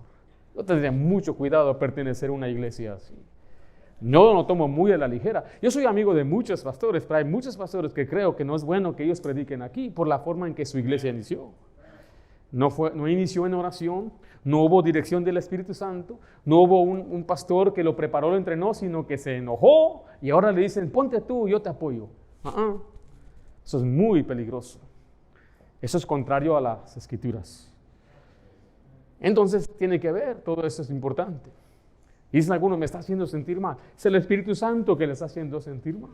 Yo tendría mucho cuidado de pertenecer a una iglesia así. No lo tomo muy a la ligera. Yo soy amigo de muchos pastores, pero hay muchos pastores que creo que no es bueno que ellos prediquen aquí por la forma en que su iglesia inició. No inició en oración, no hubo dirección del Espíritu Santo, no hubo un pastor que lo preparó, lo entrenó, sino que se enojó y ahora le dicen, ponte tú, yo te apoyo. Eso es muy peligroso. Eso es contrario a las Escrituras. Entonces tiene que ver, todo eso es importante. Dicen algunos, me está haciendo sentir mal. Es el Espíritu Santo que le está haciendo sentir mal.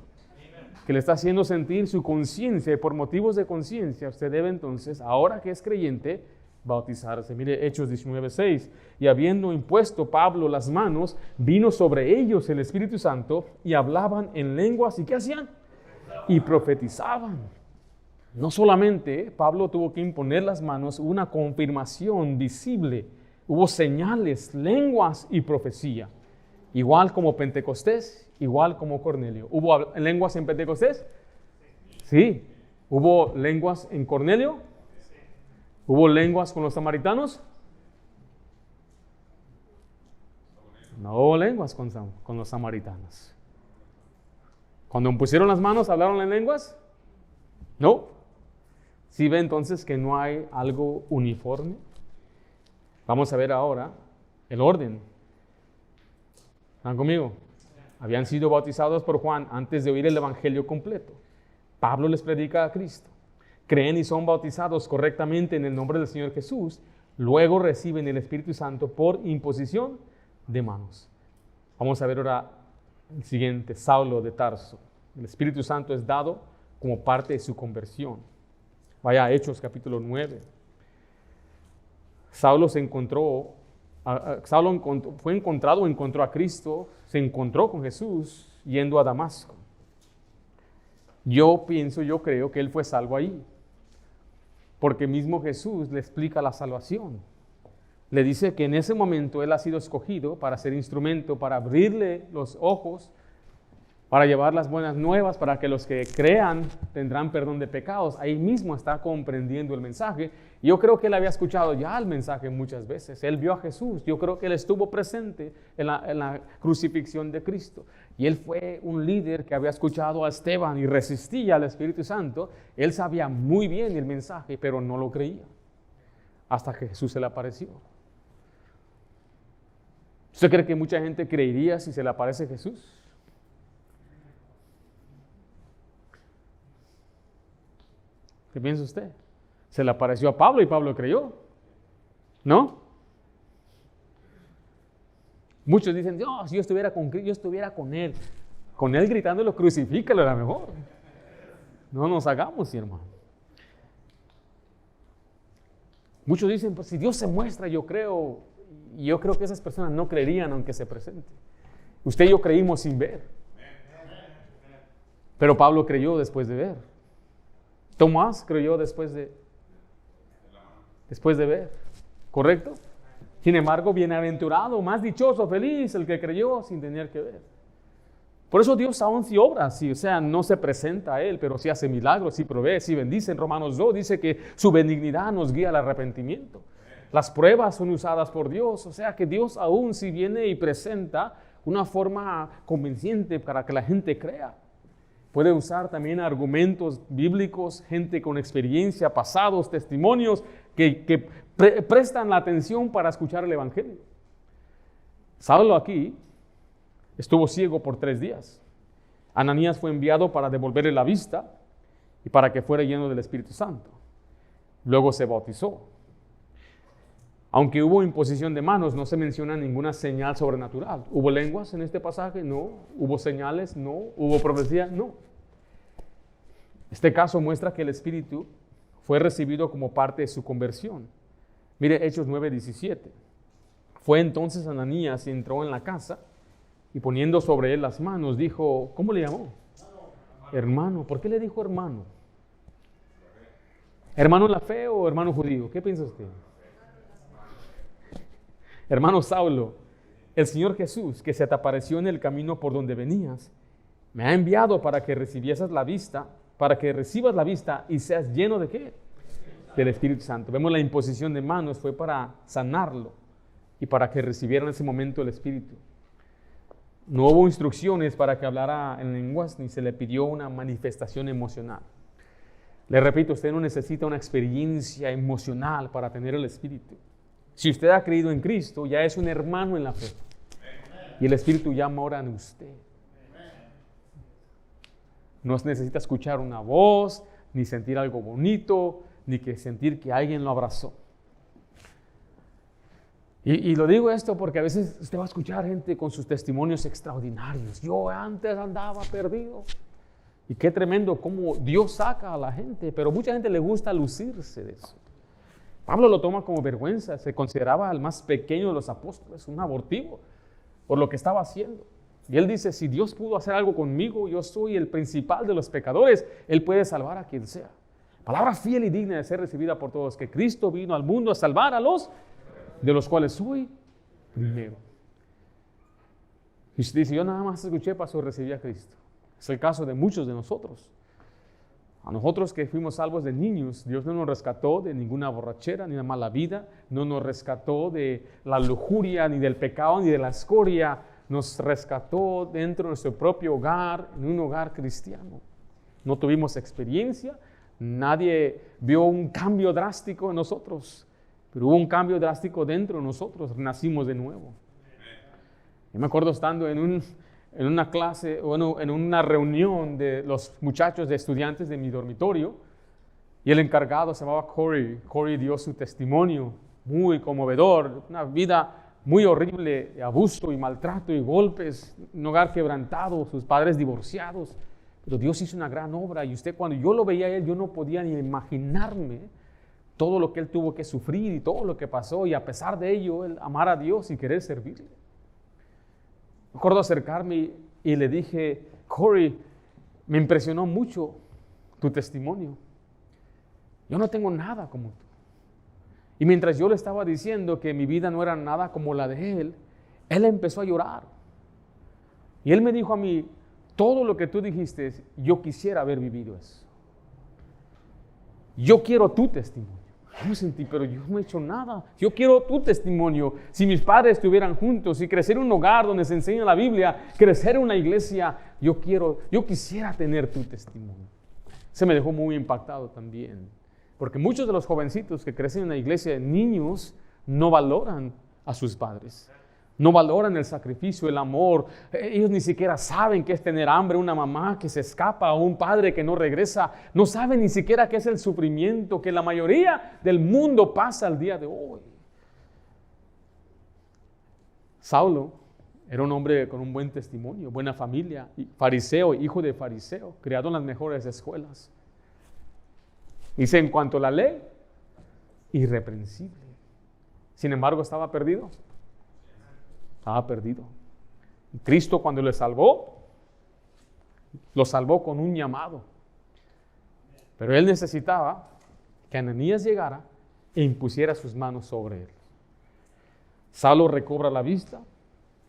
Que le está haciendo sentir su conciencia. Y por motivos de conciencia, usted debe entonces, ahora que es creyente, bautizarse. Mire, Hechos 19:6. Y habiendo impuesto Pablo las manos, vino sobre ellos el Espíritu Santo y hablaban en lenguas. ¿Y qué hacían? Y profetizaban. No solamente Pablo tuvo que imponer las manos, hubo una confirmación visible. Hubo señales, lenguas y profecía. Igual como Pentecostés, igual como Cornelio. ¿Hubo lenguas en Pentecostés? Sí. ¿Hubo lenguas en Cornelio? ¿Hubo lenguas con los samaritanos? No hubo lenguas con los samaritanos. Cuando pusieron las manos, ¿hablaron en lenguas? No. ¿Sí ve entonces que no hay algo uniforme? Vamos a ver ahora el orden. ¿Están conmigo? Habían sido bautizados por Juan antes de oír el evangelio completo. Pablo les predica a Cristo. Creen y son bautizados correctamente en el nombre del Señor Jesús. Luego reciben el Espíritu Santo por imposición de manos. Vamos a ver ahora el siguiente, Saulo de Tarso. El Espíritu Santo es dado como parte de su conversión. Vaya a Hechos capítulo 9. Saulo fue encontrado, encontró a Cristo, se encontró con Jesús yendo a Damasco. Yo creo que él fue salvo ahí, porque mismo Jesús le explica la salvación. Le dice que en ese momento él ha sido escogido para ser instrumento, para abrirle los ojos, para llevar las buenas nuevas, para que los que crean tendrán perdón de pecados. Ahí mismo está comprendiendo el mensaje. Yo creo que él había escuchado ya el mensaje muchas veces. Él vio a Jesús. Yo creo que él estuvo presente en la crucifixión de Cristo. Y él fue un líder que había escuchado a Esteban y resistía al Espíritu Santo. Él sabía muy bien el mensaje, pero no lo creía. Hasta que Jesús se le apareció. ¿Usted cree que mucha gente creería si se le aparece Jesús? ¿Qué piensa usted? Se le apareció a Pablo y Pablo creyó, ¿no? Muchos dicen, si yo estuviera con Cristo, yo estuviera con Él gritándolo, crucifícalo, era mejor. No nos hagamos, hermano. Muchos dicen, pues si Dios se muestra, yo creo. Y yo creo que esas personas no creerían aunque se presente. Usted y yo creímos sin ver. Pero Pablo creyó después de ver. Tomás creyó después de ver, ¿correcto? Sin embargo, bienaventurado, más dichoso, feliz el que creyó sin tener que ver. Por eso Dios aún sí obra, sí, o sea, no se presenta a Él, pero sí hace milagros, sí provee, sí bendice. En Romanos 2 dice que su benignidad nos guía al arrepentimiento. Las pruebas son usadas por Dios, o sea que Dios aún sí viene y presenta una forma convincente para que la gente crea. Puede usar también argumentos bíblicos, gente con experiencia, pasados, testimonios que prestan la atención para escuchar el Evangelio. Saulo aquí estuvo ciego por 3 días. Ananías fue enviado para devolverle la vista y para que fuera lleno del Espíritu Santo. Luego se bautizó. Aunque hubo imposición de manos, no se menciona ninguna señal sobrenatural. ¿Hubo lenguas en este pasaje? No. ¿Hubo señales? No. ¿Hubo profecía? No. Este caso muestra que el Espíritu fue recibido como parte de su conversión. Mire Hechos 9:17. Fue entonces Ananías y entró en la casa y poniendo sobre él las manos dijo, ¿cómo le llamó? Hermano. ¿Por qué le dijo hermano? ¿Hermano en la fe o hermano judío? ¿Qué piensa usted? Hermano Saulo, el Señor Jesús, que se te apareció en el camino por donde venías, me ha enviado para que recibas la vista y seas lleno de ¿qué? Del Espíritu Santo. Vemos la imposición de manos, fue para sanarlo y para que recibiera en ese momento el Espíritu. No hubo instrucciones para que hablara en lenguas, ni se le pidió una manifestación emocional. Le repito, usted no necesita una experiencia emocional para tener el Espíritu. Si usted ha creído en Cristo, ya es un hermano en la fe. Y el Espíritu ya mora en usted. No necesita escuchar una voz, ni sentir algo bonito, ni que sentir que alguien lo abrazó. Y lo digo esto porque a veces usted va a escuchar gente con sus testimonios extraordinarios. Yo antes andaba perdido. Y qué tremendo cómo Dios saca a la gente, pero mucha gente le gusta lucirse de eso. Pablo lo toma como vergüenza, se consideraba el más pequeño de los apóstoles, un abortivo, por lo que estaba haciendo. Y él dice, si Dios pudo hacer algo conmigo, yo soy el principal de los pecadores, Él puede salvar a quien sea. Palabra fiel y digna de ser recibida por todos, que Cristo vino al mundo a salvar a los de los cuales soy primero. Y usted dice, yo nada más escuché, pastor, recibí a Cristo. Es el caso de muchos de nosotros. A nosotros que fuimos salvos de niños, Dios no nos rescató de ninguna borrachera ni de mala vida, no nos rescató de la lujuria, ni del pecado, ni de la escoria. Nos rescató dentro de nuestro propio hogar, en un hogar cristiano. No tuvimos experiencia, nadie vio un cambio drástico en nosotros, pero hubo un cambio drástico dentro de nosotros, nacimos de nuevo. Yo me acuerdo estando en una clase, bueno, en una reunión de los muchachos de estudiantes de mi dormitorio, y el encargado se llamaba Corey. Corey dio su testimonio muy conmovedor, una vida muy horrible de abuso y maltrato y golpes, un hogar quebrantado, sus padres divorciados, pero Dios hizo una gran obra. Y usted, cuando yo lo veía a él, yo no podía ni imaginarme todo lo que él tuvo que sufrir y todo lo que pasó, y a pesar de ello, él amar a Dios y querer servirle. Me acuerdo acercarme y le dije, Corey, me impresionó mucho tu testimonio. Yo no tengo nada como tú. Y mientras yo le estaba diciendo que mi vida no era nada como la de él empezó a llorar. Y él me dijo a mí, todo lo que tú dijiste, yo quisiera haber vivido eso. Yo quiero tu testimonio. Yo me sentí, pero yo no he hecho nada. Yo quiero tu testimonio. Si mis padres estuvieran juntos, si crecer en un hogar donde se enseña la Biblia, crecer en una iglesia, yo quisiera tener tu testimonio. Se me dejó muy impactado también. Porque muchos de los jovencitos que crecen en la iglesia, niños, no valoran a sus padres. No valoran el sacrificio, el amor. Ellos ni siquiera saben qué es tener hambre, una mamá que se escapa o un padre que no regresa. No saben ni siquiera qué es el sufrimiento que la mayoría del mundo pasa al día de hoy. Saulo era un hombre con un buen testimonio, buena familia, fariseo, hijo de fariseo, criado en las mejores escuelas. Dice, en cuanto a la ley, irreprensible. Sin embargo, estaba perdido. Estaba perdido. Y Cristo, cuando lo salvó con un llamado. Pero él necesitaba que Ananías llegara e impusiera sus manos sobre él. Saulo recobra la vista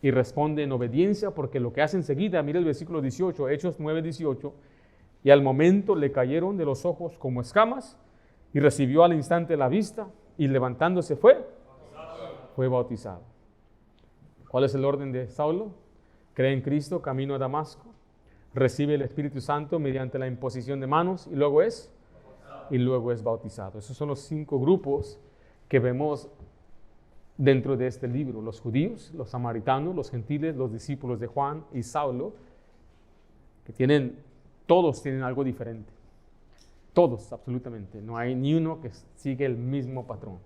y responde en obediencia, porque lo que hace enseguida, mira el versículo 18, Hechos 9:18, y al momento le cayeron de los ojos como escamas, y recibió al instante la vista, y levantándose fue bautizado. ¿Cuál es el orden de Saulo? Cree en Cristo, camino a Damasco, recibe el Espíritu Santo mediante la imposición de manos, y luego es bautizado. Esos son los 5 grupos que vemos dentro de este libro: los judíos, los samaritanos, los gentiles, los discípulos de Juan y Saulo, que todos tienen algo diferente. Todos, absolutamente. No hay ni uno que sigue el mismo patrón.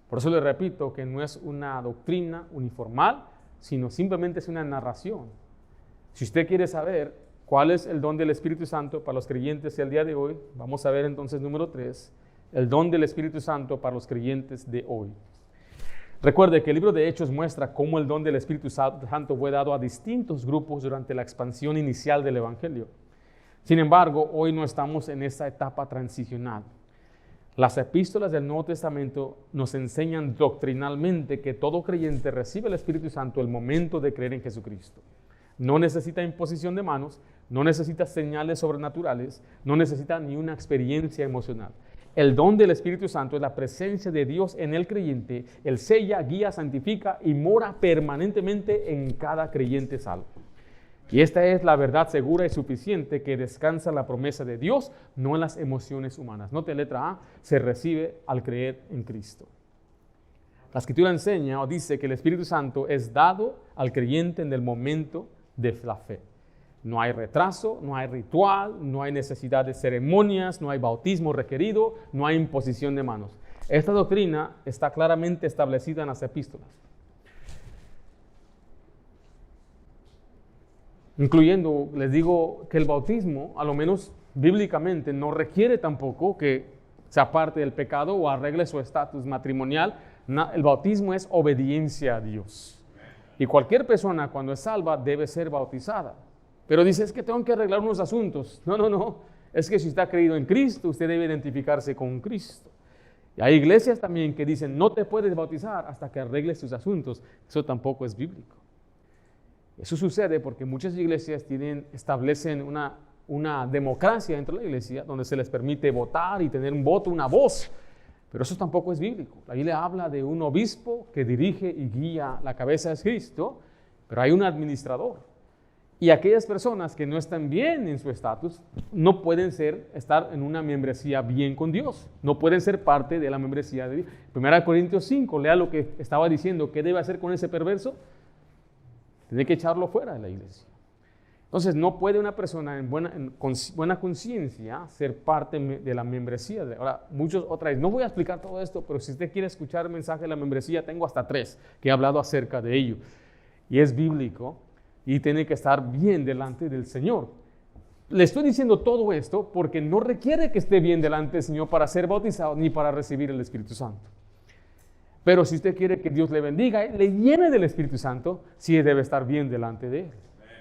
Por eso le repito que no es una doctrina uniformal, sino simplemente es una narración. Si usted quiere saber cuál es el don del Espíritu Santo para los creyentes el día de hoy, vamos a ver entonces número 3, el don del Espíritu Santo para los creyentes de hoy. Recuerde que el libro de Hechos muestra cómo el don del Espíritu Santo fue dado a distintos grupos durante la expansión inicial del Evangelio. Sin embargo, hoy no estamos en esta etapa transicional. Las epístolas del Nuevo Testamento nos enseñan doctrinalmente que todo creyente recibe el Espíritu Santo el momento de creer en Jesucristo. No necesita imposición de manos, no necesita señales sobrenaturales, no necesita ni una experiencia emocional. El don del Espíritu Santo es la presencia de Dios en el creyente. Él sella, guía, santifica y mora permanentemente en cada creyente salvo. Y esta es la verdad segura y suficiente que descansa en la promesa de Dios, no en las emociones humanas. Note, letra A, se recibe al creer en Cristo. La Escritura enseña o dice que el Espíritu Santo es dado al creyente en el momento de la fe. No hay retraso, no hay ritual, no hay necesidad de ceremonias, no hay bautismo requerido, no hay imposición de manos. Esta doctrina está claramente establecida en las epístolas, incluyendo, les digo, que el bautismo, a lo menos bíblicamente, no requiere tampoco que se aparte del pecado o arregle su estatus matrimonial. El bautismo es obediencia a Dios. Y cualquier persona cuando es salva debe ser bautizada. Pero dice, es que tengo que arreglar unos asuntos. No. Es que si usted ha creído en Cristo, usted debe identificarse con Cristo. Y hay iglesias también que dicen, no te puedes bautizar hasta que arregles tus asuntos. Eso tampoco es bíblico. Eso sucede porque muchas iglesias establecen una democracia dentro de la iglesia donde se les permite votar y tener un voto, una voz. Pero eso tampoco es bíblico. La Biblia habla de un obispo que dirige y guía, la cabeza es Cristo, pero hay un administrador. Y aquellas personas que no están bien en su estatus no pueden estar en una membresía bien con Dios. No pueden ser parte de la membresía de Dios. 1 Corintios 5, lea lo que estaba diciendo. ¿Qué debe hacer con ese perverso? Tiene que echarlo fuera de la iglesia. Entonces no puede una persona con buena conciencia ser parte de la membresía. Ahora, otra vez, no voy a explicar todo esto, pero si usted quiere escuchar el mensaje de la membresía, tengo hasta 3 que he hablado acerca de ello. Y es bíblico. Y tiene que estar bien delante del Señor. Le estoy diciendo todo esto porque no requiere que esté bien delante del Señor para ser bautizado ni para recibir el Espíritu Santo. Pero si usted quiere que Dios le bendiga, le llene del Espíritu Santo, sí debe estar bien delante de Él.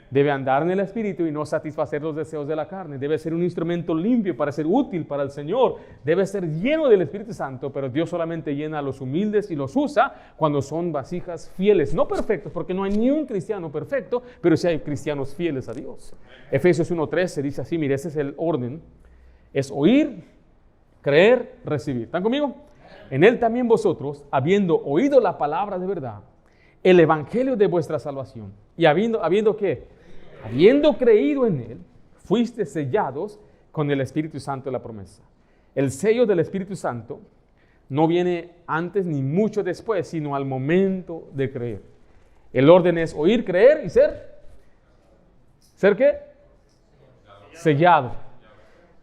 Debe andar en el Espíritu y no satisfacer los deseos de la carne. Debe ser un instrumento limpio para ser útil para el Señor. Debe ser lleno del Espíritu Santo, pero Dios solamente llena a los humildes y los usa cuando son vasijas fieles. No perfectos, porque no hay ni un cristiano perfecto, pero sí hay cristianos fieles a Dios. Efesios 1:13 dice así, mire, ese es el orden. Es oír, creer, recibir. ¿Están conmigo? En Él también vosotros, habiendo oído la palabra de verdad, el evangelio de vuestra salvación, y habiendo ¿qué? Habiendo creído en Él, fuiste sellados con el Espíritu Santo de la promesa. El sello del Espíritu Santo no viene antes ni mucho después, sino al momento de creer. El orden es oír, creer y ser. ¿Ser qué? Sellado.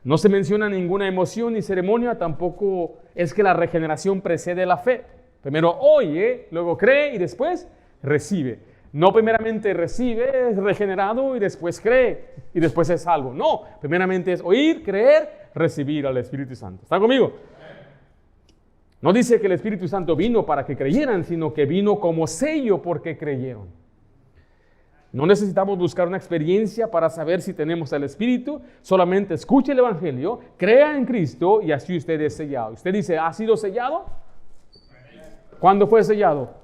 No se menciona ninguna emoción ni ceremonia, tampoco es que la regeneración precede la fe. Primero oye, luego cree y después recibe. No primeramente recibe, es regenerado y después cree y después es salvo. No, primeramente es oír, creer, recibir al Espíritu Santo. ¿Están conmigo? No dice que el Espíritu Santo vino para que creyeran, sino que vino como sello porque creyeron. No necesitamos buscar una experiencia para saber si tenemos el Espíritu. Solamente escuche el Evangelio, crea en Cristo y así usted es sellado. Usted dice, ¿ha sido sellado? ¿Cuándo fue sellado?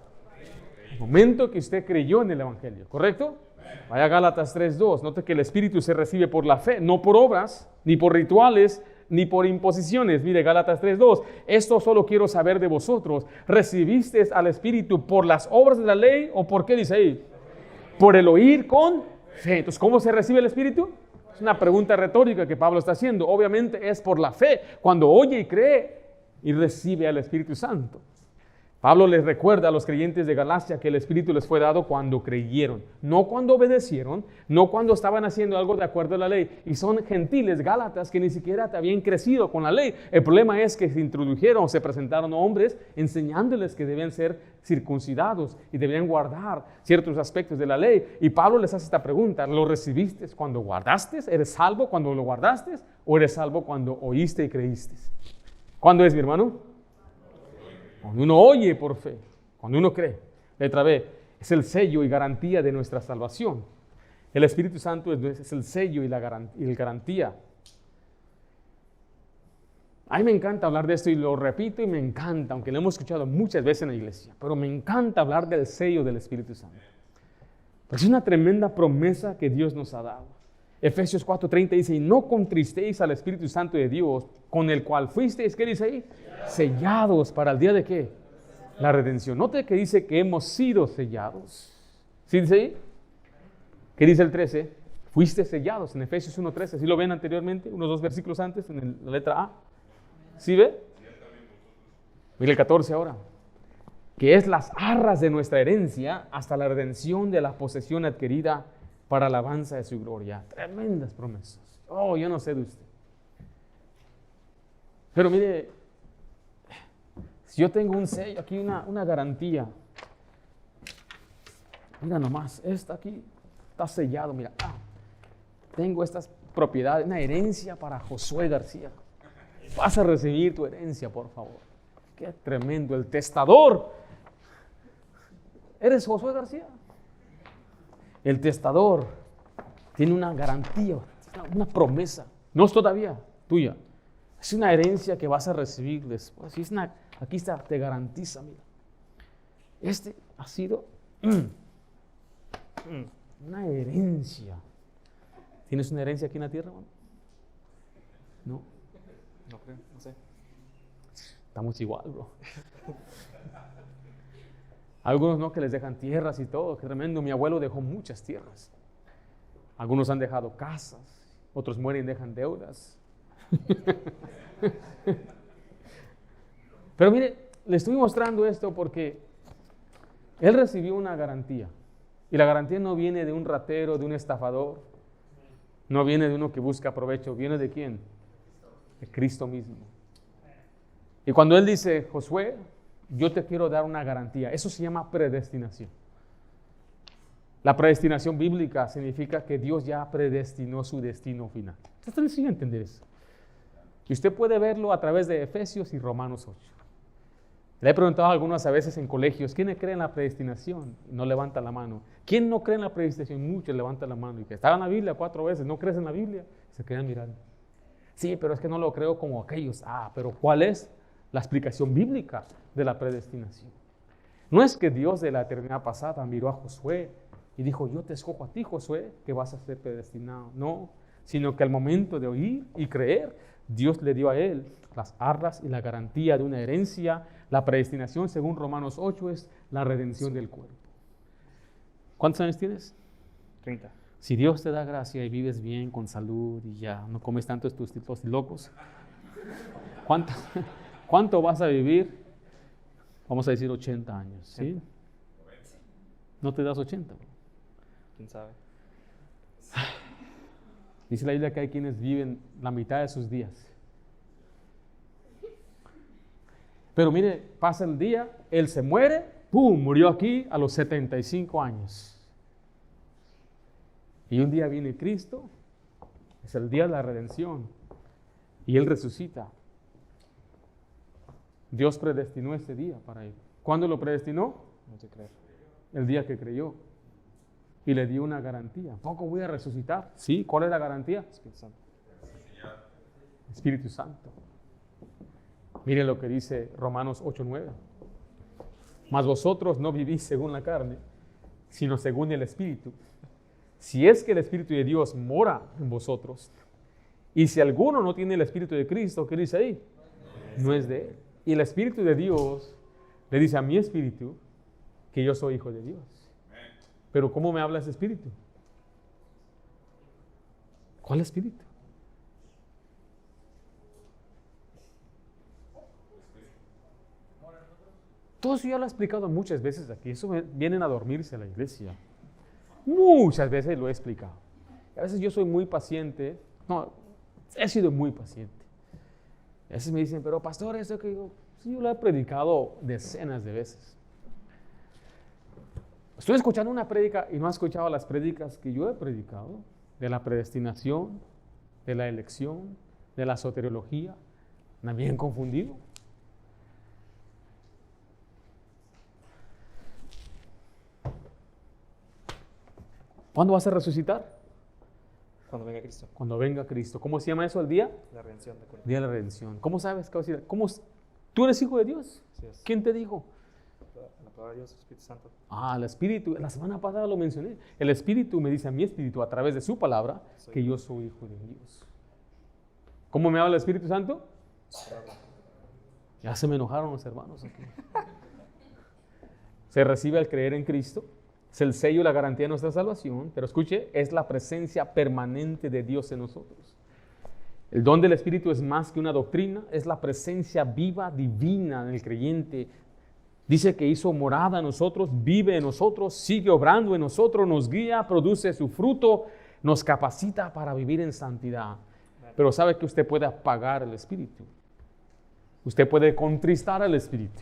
El momento que usted creyó en el Evangelio, ¿correcto? Vaya a Gálatas 3:2. Note que el Espíritu se recibe por la fe, no por obras, ni por rituales, ni por imposiciones. Mire, Gálatas 3:2. Esto solo quiero saber de vosotros. ¿Recibisteis al Espíritu por las obras de la ley o por qué dice ahí? Por el oír con fe. Entonces, ¿cómo se recibe el Espíritu? Es una pregunta retórica que Pablo está haciendo. Obviamente es por la fe. Cuando oye y cree y recibe al Espíritu Santo. Pablo les recuerda a los creyentes de Galacia que el Espíritu les fue dado cuando creyeron, no cuando obedecieron, no cuando estaban haciendo algo de acuerdo a la ley. Y son gentiles gálatas que ni siquiera habían crecido con la ley. El problema es que se introdujeron, se presentaron hombres enseñándoles que debían ser circuncidados y debían guardar ciertos aspectos de la ley. Y Pablo les hace esta pregunta: ¿lo recibiste cuando guardaste? ¿Eres salvo cuando lo guardaste? ¿O eres salvo cuando oíste y creíste? ¿Cuándo es, mi hermano? Cuando uno oye por fe, cuando uno cree. Letra B, es el sello y garantía de nuestra salvación. El Espíritu Santo es el sello y la garantía. A mí me encanta hablar de esto y lo repito y me encanta, aunque lo hemos escuchado muchas veces en la iglesia, pero me encanta hablar del sello del Espíritu Santo. Es una tremenda promesa que Dios nos ha dado. Efesios 4:30 dice, y no contristéis al Espíritu Santo de Dios, con el cual fuisteis, ¿qué dice ahí? Sellados para el día de ¿qué? La redención. Note que dice que hemos sido sellados. ¿Sí dice ahí? ¿Qué dice el 13? Fuiste sellados en Efesios 1:13. ¿Sí lo ven anteriormente? Unos 2 versículos antes en la letra A. ¿Sí ve? Mira el 14 ahora. Que es las arras de nuestra herencia hasta la redención de la posesión adquirida para alabanza de su gloria. Tremendas promesas. Oh, yo no sé de usted. Pero mire, si yo tengo un sello aquí, una garantía. Mira nomás, esta aquí está sellado, mira. Tengo estas propiedades, una herencia para Josué García. Vas a recibir tu herencia, por favor. Qué tremendo, el testador. ¿Eres Josué García? El testador tiene una garantía, una promesa. No es todavía tuya. Es una herencia que vas a recibir después. Aquí está, te garantiza, mira. Este ha sido una herencia. ¿Tienes una herencia aquí en la tierra, hermano? No. No creo, no sé. Estamos igual, bro. Algunos no, que les dejan tierras y todo, qué tremendo. Mi abuelo dejó muchas tierras. Algunos han dejado casas, otros mueren y dejan deudas. Pero mire, le estoy mostrando esto porque él recibió una garantía. Y la garantía no viene de un ratero, de un estafador. No viene de uno que busca provecho. ¿Viene de quién? De Cristo mismo. Y cuando él dice, Josué, yo te quiero dar una garantía. Eso se llama predestinación. La predestinación bíblica significa que Dios ya predestinó su destino final. Usted tiene que entender eso. Y usted puede verlo a través de Efesios y Romanos 8. Le he preguntado a algunos a veces en colegios, ¿quién cree en la predestinación? Y no levanta la mano. ¿Quién no cree en la predestinación? Muchos levantan la mano. Y que estaba en la Biblia 4 veces, ¿no crees en la Biblia? Se quedan mirando. Sí, pero es que no lo creo como aquellos. Pero ¿cuál es la explicación bíblica de la predestinación? No es que Dios de la eternidad pasada miró a Josué y dijo, yo te escojo a ti, Josué, que vas a ser predestinado. No, sino que al momento de oír y creer, Dios le dio a él las arras y la garantía de una herencia. La predestinación, según Romanos 8, es la redención del cuerpo. ¿Cuántos años tienes? 30. Si Dios te da gracia y vives bien, con salud y ya no comes tanto estos tipos locos, ¿cuánto vas a vivir? Vamos a decir 80 años, ¿sí? ¿No te das 80? ¿Quién sabe? Dice la Biblia que hay quienes viven la mitad de sus días. Pero mire, pasa el día, él se muere, ¡pum!, murió aquí a los 75 años. Y un día viene Cristo, es el día de la redención, y él resucita. Dios predestinó ese día para él. ¿Cuándo lo predestinó? No te creo. El día que creyó. y le dio una garantía. ¿Poco voy a resucitar? Sí, ¿cuál es la garantía? Espíritu Santo. Espíritu Santo. Miren lo que dice Romanos 8:9. Mas vosotros no vivís según la carne, sino según el Espíritu. Si es que el Espíritu de Dios mora en vosotros. Y si alguno no tiene el Espíritu de Cristo, ¿qué dice ahí? No es de él. Y el Espíritu de Dios le dice a mi espíritu que yo soy hijo de Dios. Pero ¿cómo me habla ese espíritu? ¿Cuál espíritu? Todo eso ya lo he explicado muchas veces aquí. Eso vienen a dormirse a la iglesia. Muchas veces lo he explicado. A veces yo soy muy paciente. No, he sido muy paciente. A veces me dicen, pero pastor, eso que yo, sí, yo lo he predicado decenas de veces. Estoy escuchando una prédica y no he escuchado las prédicas que yo he predicado, de la predestinación, de la elección, de la soteriología. ¿Me han bien confundido? ¿Cuándo vas a resucitar? Cuando venga Cristo. Cuando venga Cristo. ¿Cómo se llama eso el día? La redención de acuerdo. Día de la redención. ¿Cómo sabes? ¿Tú eres hijo de Dios? Así es. ¿Quién te dijo? La palabra de Dios, Espíritu Santo. El Espíritu. La semana pasada lo mencioné. El Espíritu me dice a mi Espíritu a través de su palabra que yo soy hijo de Dios. ¿Cómo me habla el Espíritu Santo? Ya se me enojaron los hermanos aquí. Se recibe al creer en Cristo. Es el sello y la garantía de nuestra salvación, pero escuche, es la presencia permanente de Dios en nosotros. El don del Espíritu es más que una doctrina, es la presencia viva, divina en el creyente. Dice que hizo morada en nosotros, vive en nosotros, sigue obrando en nosotros, nos guía, produce su fruto, nos capacita para vivir en santidad. Pero sabe que usted puede apagar el Espíritu. Usted puede contristar al Espíritu.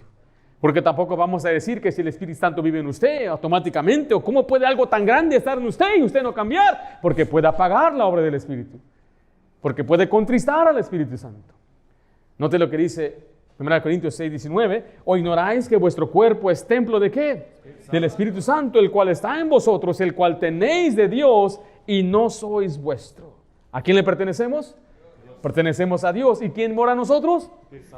Porque tampoco vamos a decir que si el Espíritu Santo vive en usted automáticamente, o cómo puede algo tan grande estar en usted y usted no cambiar, porque puede apagar la obra del Espíritu, porque puede contristar al Espíritu Santo. Note lo que dice 1 Corintios 6:19, ¿o ignoráis que vuestro cuerpo es templo de qué? Del Espíritu Santo, el cual está en vosotros, el cual tenéis de Dios y no sois vuestro. ¿A quién le pertenecemos? Pertenecemos a Dios. ¿Y quién mora en nosotros?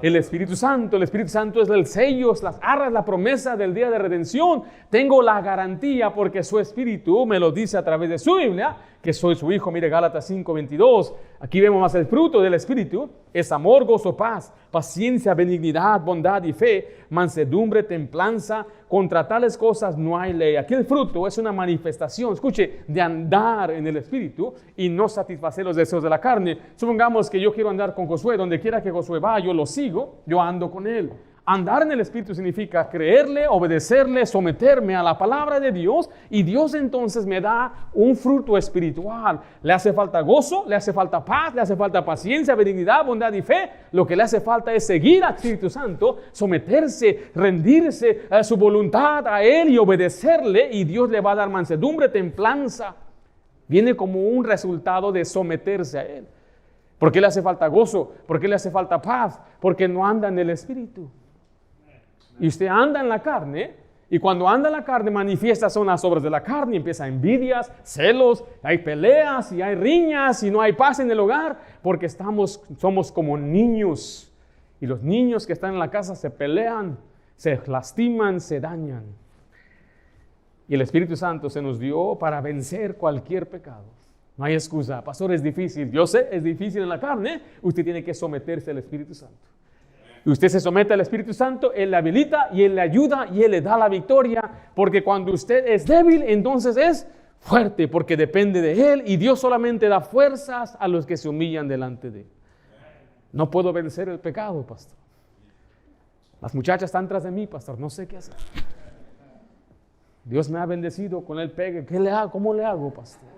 El Espíritu Santo. El Espíritu Santo es el sello, las arras, la promesa del día de redención. Tengo la garantía porque su Espíritu me lo dice a través de su Biblia, que soy su hijo. Mire Gálatas 5:22. Aquí vemos más el fruto del Espíritu. Es amor, gozo, paz, paciencia, benignidad, bondad y fe, mansedumbre, templanza. Contra tales cosas no hay ley. Aquí el fruto es una manifestación, escuche, de andar en el Espíritu y no satisfacer los deseos de la carne. Supongamos que yo quiero andar con Josué. Donde quiera que Josué va, yo lo sigo, yo ando con él. Andar en el Espíritu significa creerle, obedecerle, someterme a la palabra de Dios, y Dios entonces me da un fruto espiritual. Le hace falta gozo, le hace falta paz, le hace falta paciencia, benignidad, bondad y fe. Lo que le hace falta es seguir al Espíritu Santo, someterse, rendirse a su voluntad a Él y obedecerle, y Dios le va a dar mansedumbre, templanza. Viene como un resultado de someterse a Él. ¿Por qué le hace falta gozo? ¿Por qué le hace falta paz? Porque no anda en el Espíritu. Y usted anda en la carne, y cuando anda en la carne manifiesta son las obras de la carne, empieza envidias, celos, hay peleas y hay riñas y no hay paz en el hogar, porque somos como niños, y los niños que están en la casa se pelean, se lastiman, se dañan. Y el Espíritu Santo se nos dio para vencer cualquier pecado. No hay excusa, pastor, es difícil. Yo sé, es difícil en la carne. Usted tiene que someterse al Espíritu Santo. Y usted se somete al Espíritu Santo, Él le habilita y Él le ayuda y Él le da la victoria, porque cuando usted es débil, entonces es fuerte, porque depende de Él, y Dios solamente da fuerzas a los que se humillan delante de Él. No puedo vencer el pecado, pastor. Las muchachas están tras de mí, pastor, no sé qué hacer. Dios me ha bendecido con el pegue. ¿Qué le hago? ¿Cómo le hago, pastor?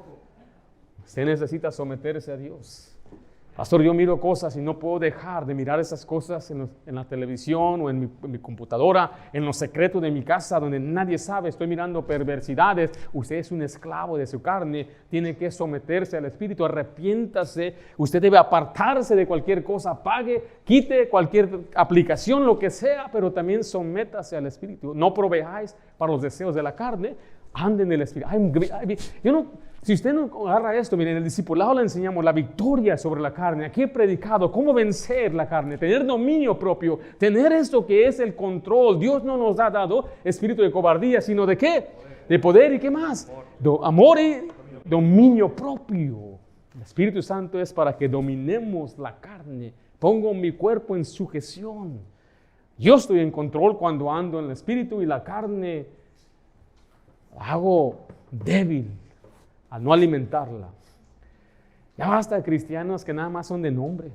Usted necesita someterse a Dios. Pastor, yo miro cosas y no puedo dejar de mirar esas cosas en la televisión o en mi computadora, en los secretos de mi casa donde nadie sabe. Estoy mirando perversidades. Usted es un esclavo de su carne. Tiene que someterse al Espíritu. Arrepiéntase. Usted debe apartarse de cualquier cosa. Pague, quite cualquier aplicación, lo que sea, pero también sométase al Espíritu. No proveáis para los deseos de la carne. Ande en el Espíritu. Si usted no agarra esto, miren, en el discipulado le enseñamos la victoria sobre la carne. Aquí he predicado cómo vencer la carne, tener dominio propio, tener esto que es el control. Dios no nos ha dado espíritu de cobardía, sino de ¿qué? De poder y ¿qué más? Amor y dominio propio. El Espíritu Santo es para que dominemos la carne. Pongo mi cuerpo en sujeción. Yo estoy en control cuando ando en el Espíritu y la carne la hago débil al no alimentarla. Ya basta de cristianos que nada más son de nombre.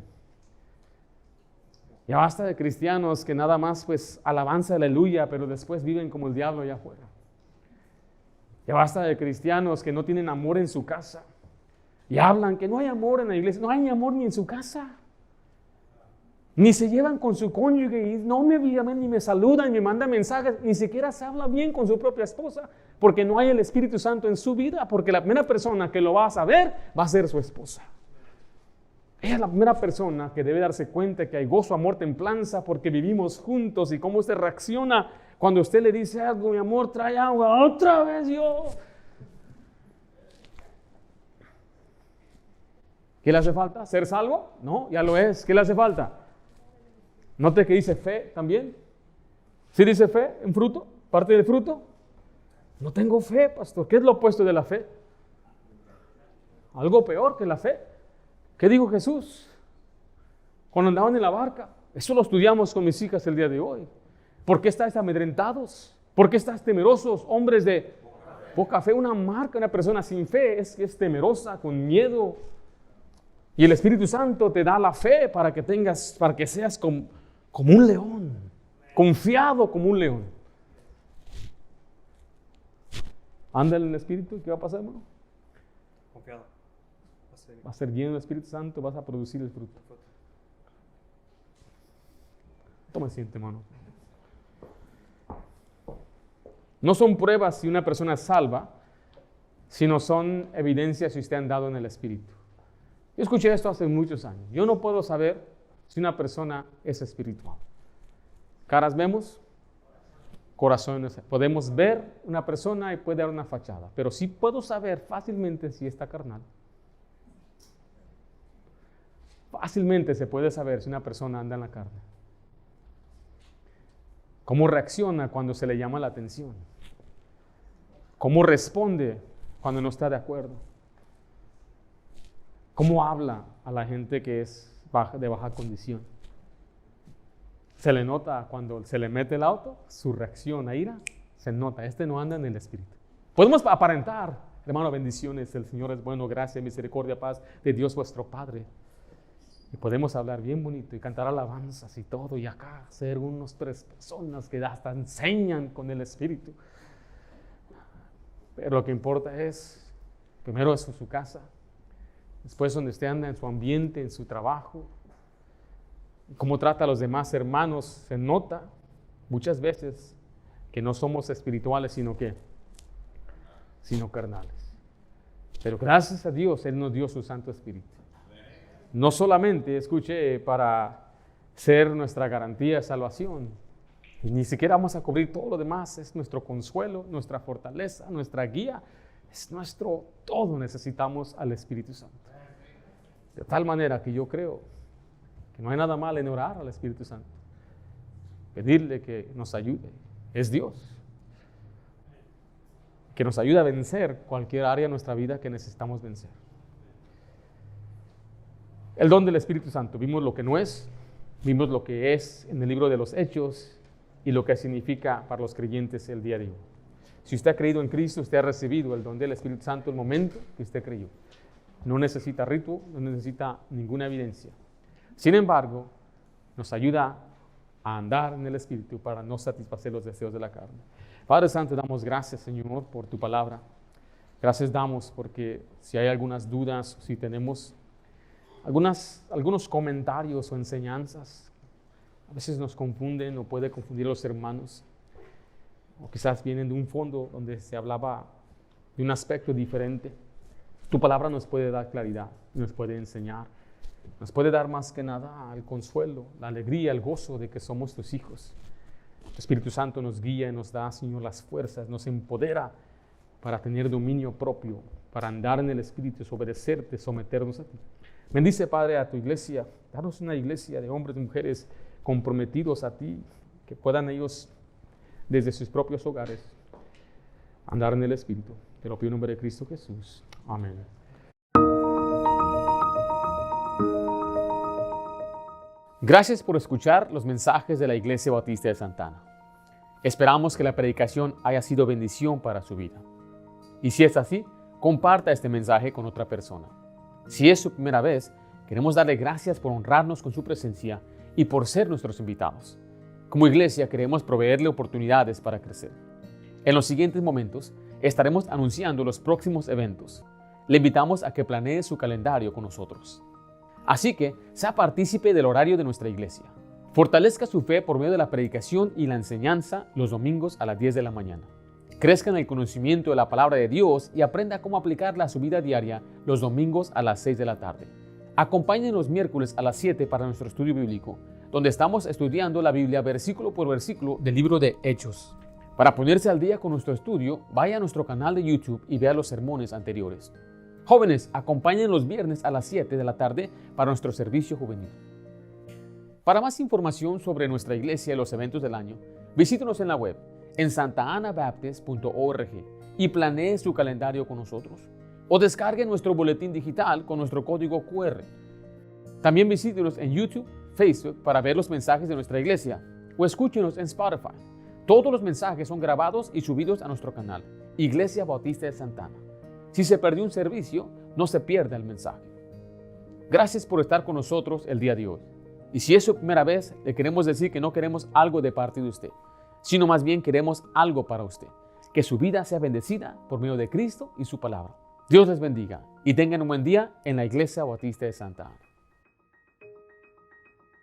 Ya basta de cristianos que nada más pues alabanza, aleluya, pero después viven como el diablo allá afuera. Ya basta de cristianos que no tienen amor en su casa. Y hablan que no hay amor en la iglesia. No hay amor ni en su casa. Ni se llevan con su cónyuge y no me llaman ni me saludan, ni me mandan mensajes. Ni siquiera se habla bien con su propia esposa. Porque no hay el Espíritu Santo en su vida. Porque la primera persona que lo va a saber va a ser su esposa. Ella es la primera persona que debe darse cuenta que hay gozo, amor, templanza, porque vivimos juntos. Y cómo usted reacciona cuando usted le dice algo, mi amor, trae agua, otra vez yo. ¿Qué le hace falta? ¿Ser salvo? No, ya lo es. ¿Qué le hace falta? Note que dice fe también. ¿Sí dice fe en fruto? ¿Parte del fruto? No tengo fe, pastor. ¿Qué es lo opuesto de la fe? Algo peor que la fe. ¿Qué dijo Jesús cuando andaban en la barca? Eso lo estudiamos con mis hijas el día de hoy. ¿Por qué estáis amedrentados? ¿Por qué estáis temerosos? Hombres de poca fe. Una marca, una persona sin fe es temerosa, con miedo. Y el Espíritu Santo te da la fe para que seas como un león, confiado como un león. Anda en el Espíritu, ¿qué va a pasar, hermano? Confiado. Va a ser lleno del Espíritu Santo, vas a producir el fruto. Toma asiento, hermano. No son pruebas si una persona es salva, sino son evidencias si usted ha andado en el Espíritu. Yo escuché esto hace muchos años. Yo no puedo saber si una persona es espiritual. Caras vemos, corazones. Podemos ver una persona y puede dar una fachada, pero sí puedo saber fácilmente si está carnal. Fácilmente se puede saber si una persona anda en la carne. ¿Cómo reacciona cuando se le llama la atención? ¿Cómo responde cuando no está de acuerdo? ¿Cómo habla a la gente que es de baja condición? Se le nota cuando se le mete el auto, su reacción a ira, se nota, no anda en el Espíritu. Podemos aparentar, hermano, bendiciones, el Señor es bueno, gracia, misericordia, paz de Dios vuestro Padre. Y podemos hablar bien bonito y cantar alabanzas y todo, y acá ser unos 3 personas que hasta enseñan con el Espíritu. Pero lo que importa es, primero es su casa, después donde usted anda, en su ambiente, en su trabajo, cómo trata a los demás hermanos, se nota muchas veces que no somos espirituales, sino carnales. Pero gracias a Dios, Él nos dio su Santo Espíritu. No solamente, escuche, para ser nuestra garantía de salvación, y ni siquiera vamos a cubrir todo lo demás, es nuestro consuelo, nuestra fortaleza, nuestra guía, es nuestro todo. Necesitamos al Espíritu Santo. De tal manera que yo creo que no hay nada mal en orar al Espíritu Santo, pedirle que nos ayude. Es Dios, que nos ayude a vencer cualquier área de nuestra vida que necesitamos vencer. El don del Espíritu Santo, vimos lo que no es, vimos lo que es en el libro de los Hechos y lo que significa para los creyentes el día de hoy. Si usted ha creído en Cristo, usted ha recibido el don del Espíritu Santo el momento que usted creyó. No necesita rito, no necesita ninguna evidencia. Sin embargo, nos ayuda a andar en el Espíritu para no satisfacer los deseos de la carne. Padre Santo, damos gracias, Señor, por tu palabra. Gracias damos porque si hay algunas dudas, si tenemos algunos comentarios o enseñanzas, a veces nos confunden o puede confundir a los hermanos, o quizás vienen de un fondo donde se hablaba de un aspecto diferente. Tu palabra nos puede dar claridad, nos puede enseñar, nos puede dar más que nada el consuelo, la alegría, el gozo de que somos tus hijos. El Espíritu Santo nos guía y nos da, Señor, las fuerzas, nos empodera para tener dominio propio, para andar en el Espíritu, obedecerte, someternos a ti. Bendice, Padre, a tu iglesia. Danos una iglesia de hombres y mujeres comprometidos a ti, que puedan ellos, desde sus propios hogares, andar en el Espíritu. Te lo pido en nombre de Cristo Jesús. Amén. Gracias por escuchar los mensajes de la Iglesia Bautista de Santa Ana. Esperamos que la predicación haya sido bendición para su vida. Y si es así, comparta este mensaje con otra persona. Si es su primera vez, queremos darle gracias por honrarnos con su presencia y por ser nuestros invitados. Como iglesia queremos proveerle oportunidades para crecer. En los siguientes momentos estaremos anunciando los próximos eventos. Le invitamos a que planee su calendario con nosotros. Así que sea partícipe del horario de nuestra iglesia. Fortalezca su fe por medio de la predicación y la enseñanza los domingos a las 10 de la mañana. Crezca en el conocimiento de la palabra de Dios y aprenda cómo aplicarla a su vida diaria los domingos a las 6 de la tarde. Acompáñenos los miércoles a las 7 para nuestro estudio bíblico, donde estamos estudiando la Biblia versículo por versículo del libro de Hechos. Para ponerse al día con nuestro estudio, vaya a nuestro canal de YouTube y vea los sermones anteriores. Jóvenes, acompañen los viernes a las 7 de la tarde para nuestro servicio juvenil. Para más información sobre nuestra iglesia y los eventos del año, visítenos en la web en santaanabaptist.org y planee su calendario con nosotros. O descargue nuestro boletín digital con nuestro código QR. También visítenos en YouTube, Facebook para ver los mensajes de nuestra iglesia o escúchenos en Spotify. Todos los mensajes son grabados y subidos a nuestro canal, Iglesia Bautista de Santa Ana. Si se perdió un servicio, no se pierda el mensaje. Gracias por estar con nosotros el día de hoy. Y si es su primera vez, le queremos decir que no queremos algo de parte de usted, sino más bien queremos algo para usted. Que su vida sea bendecida por medio de Cristo y su palabra. Dios les bendiga y tengan un buen día en la Iglesia Bautista de Santa Ana.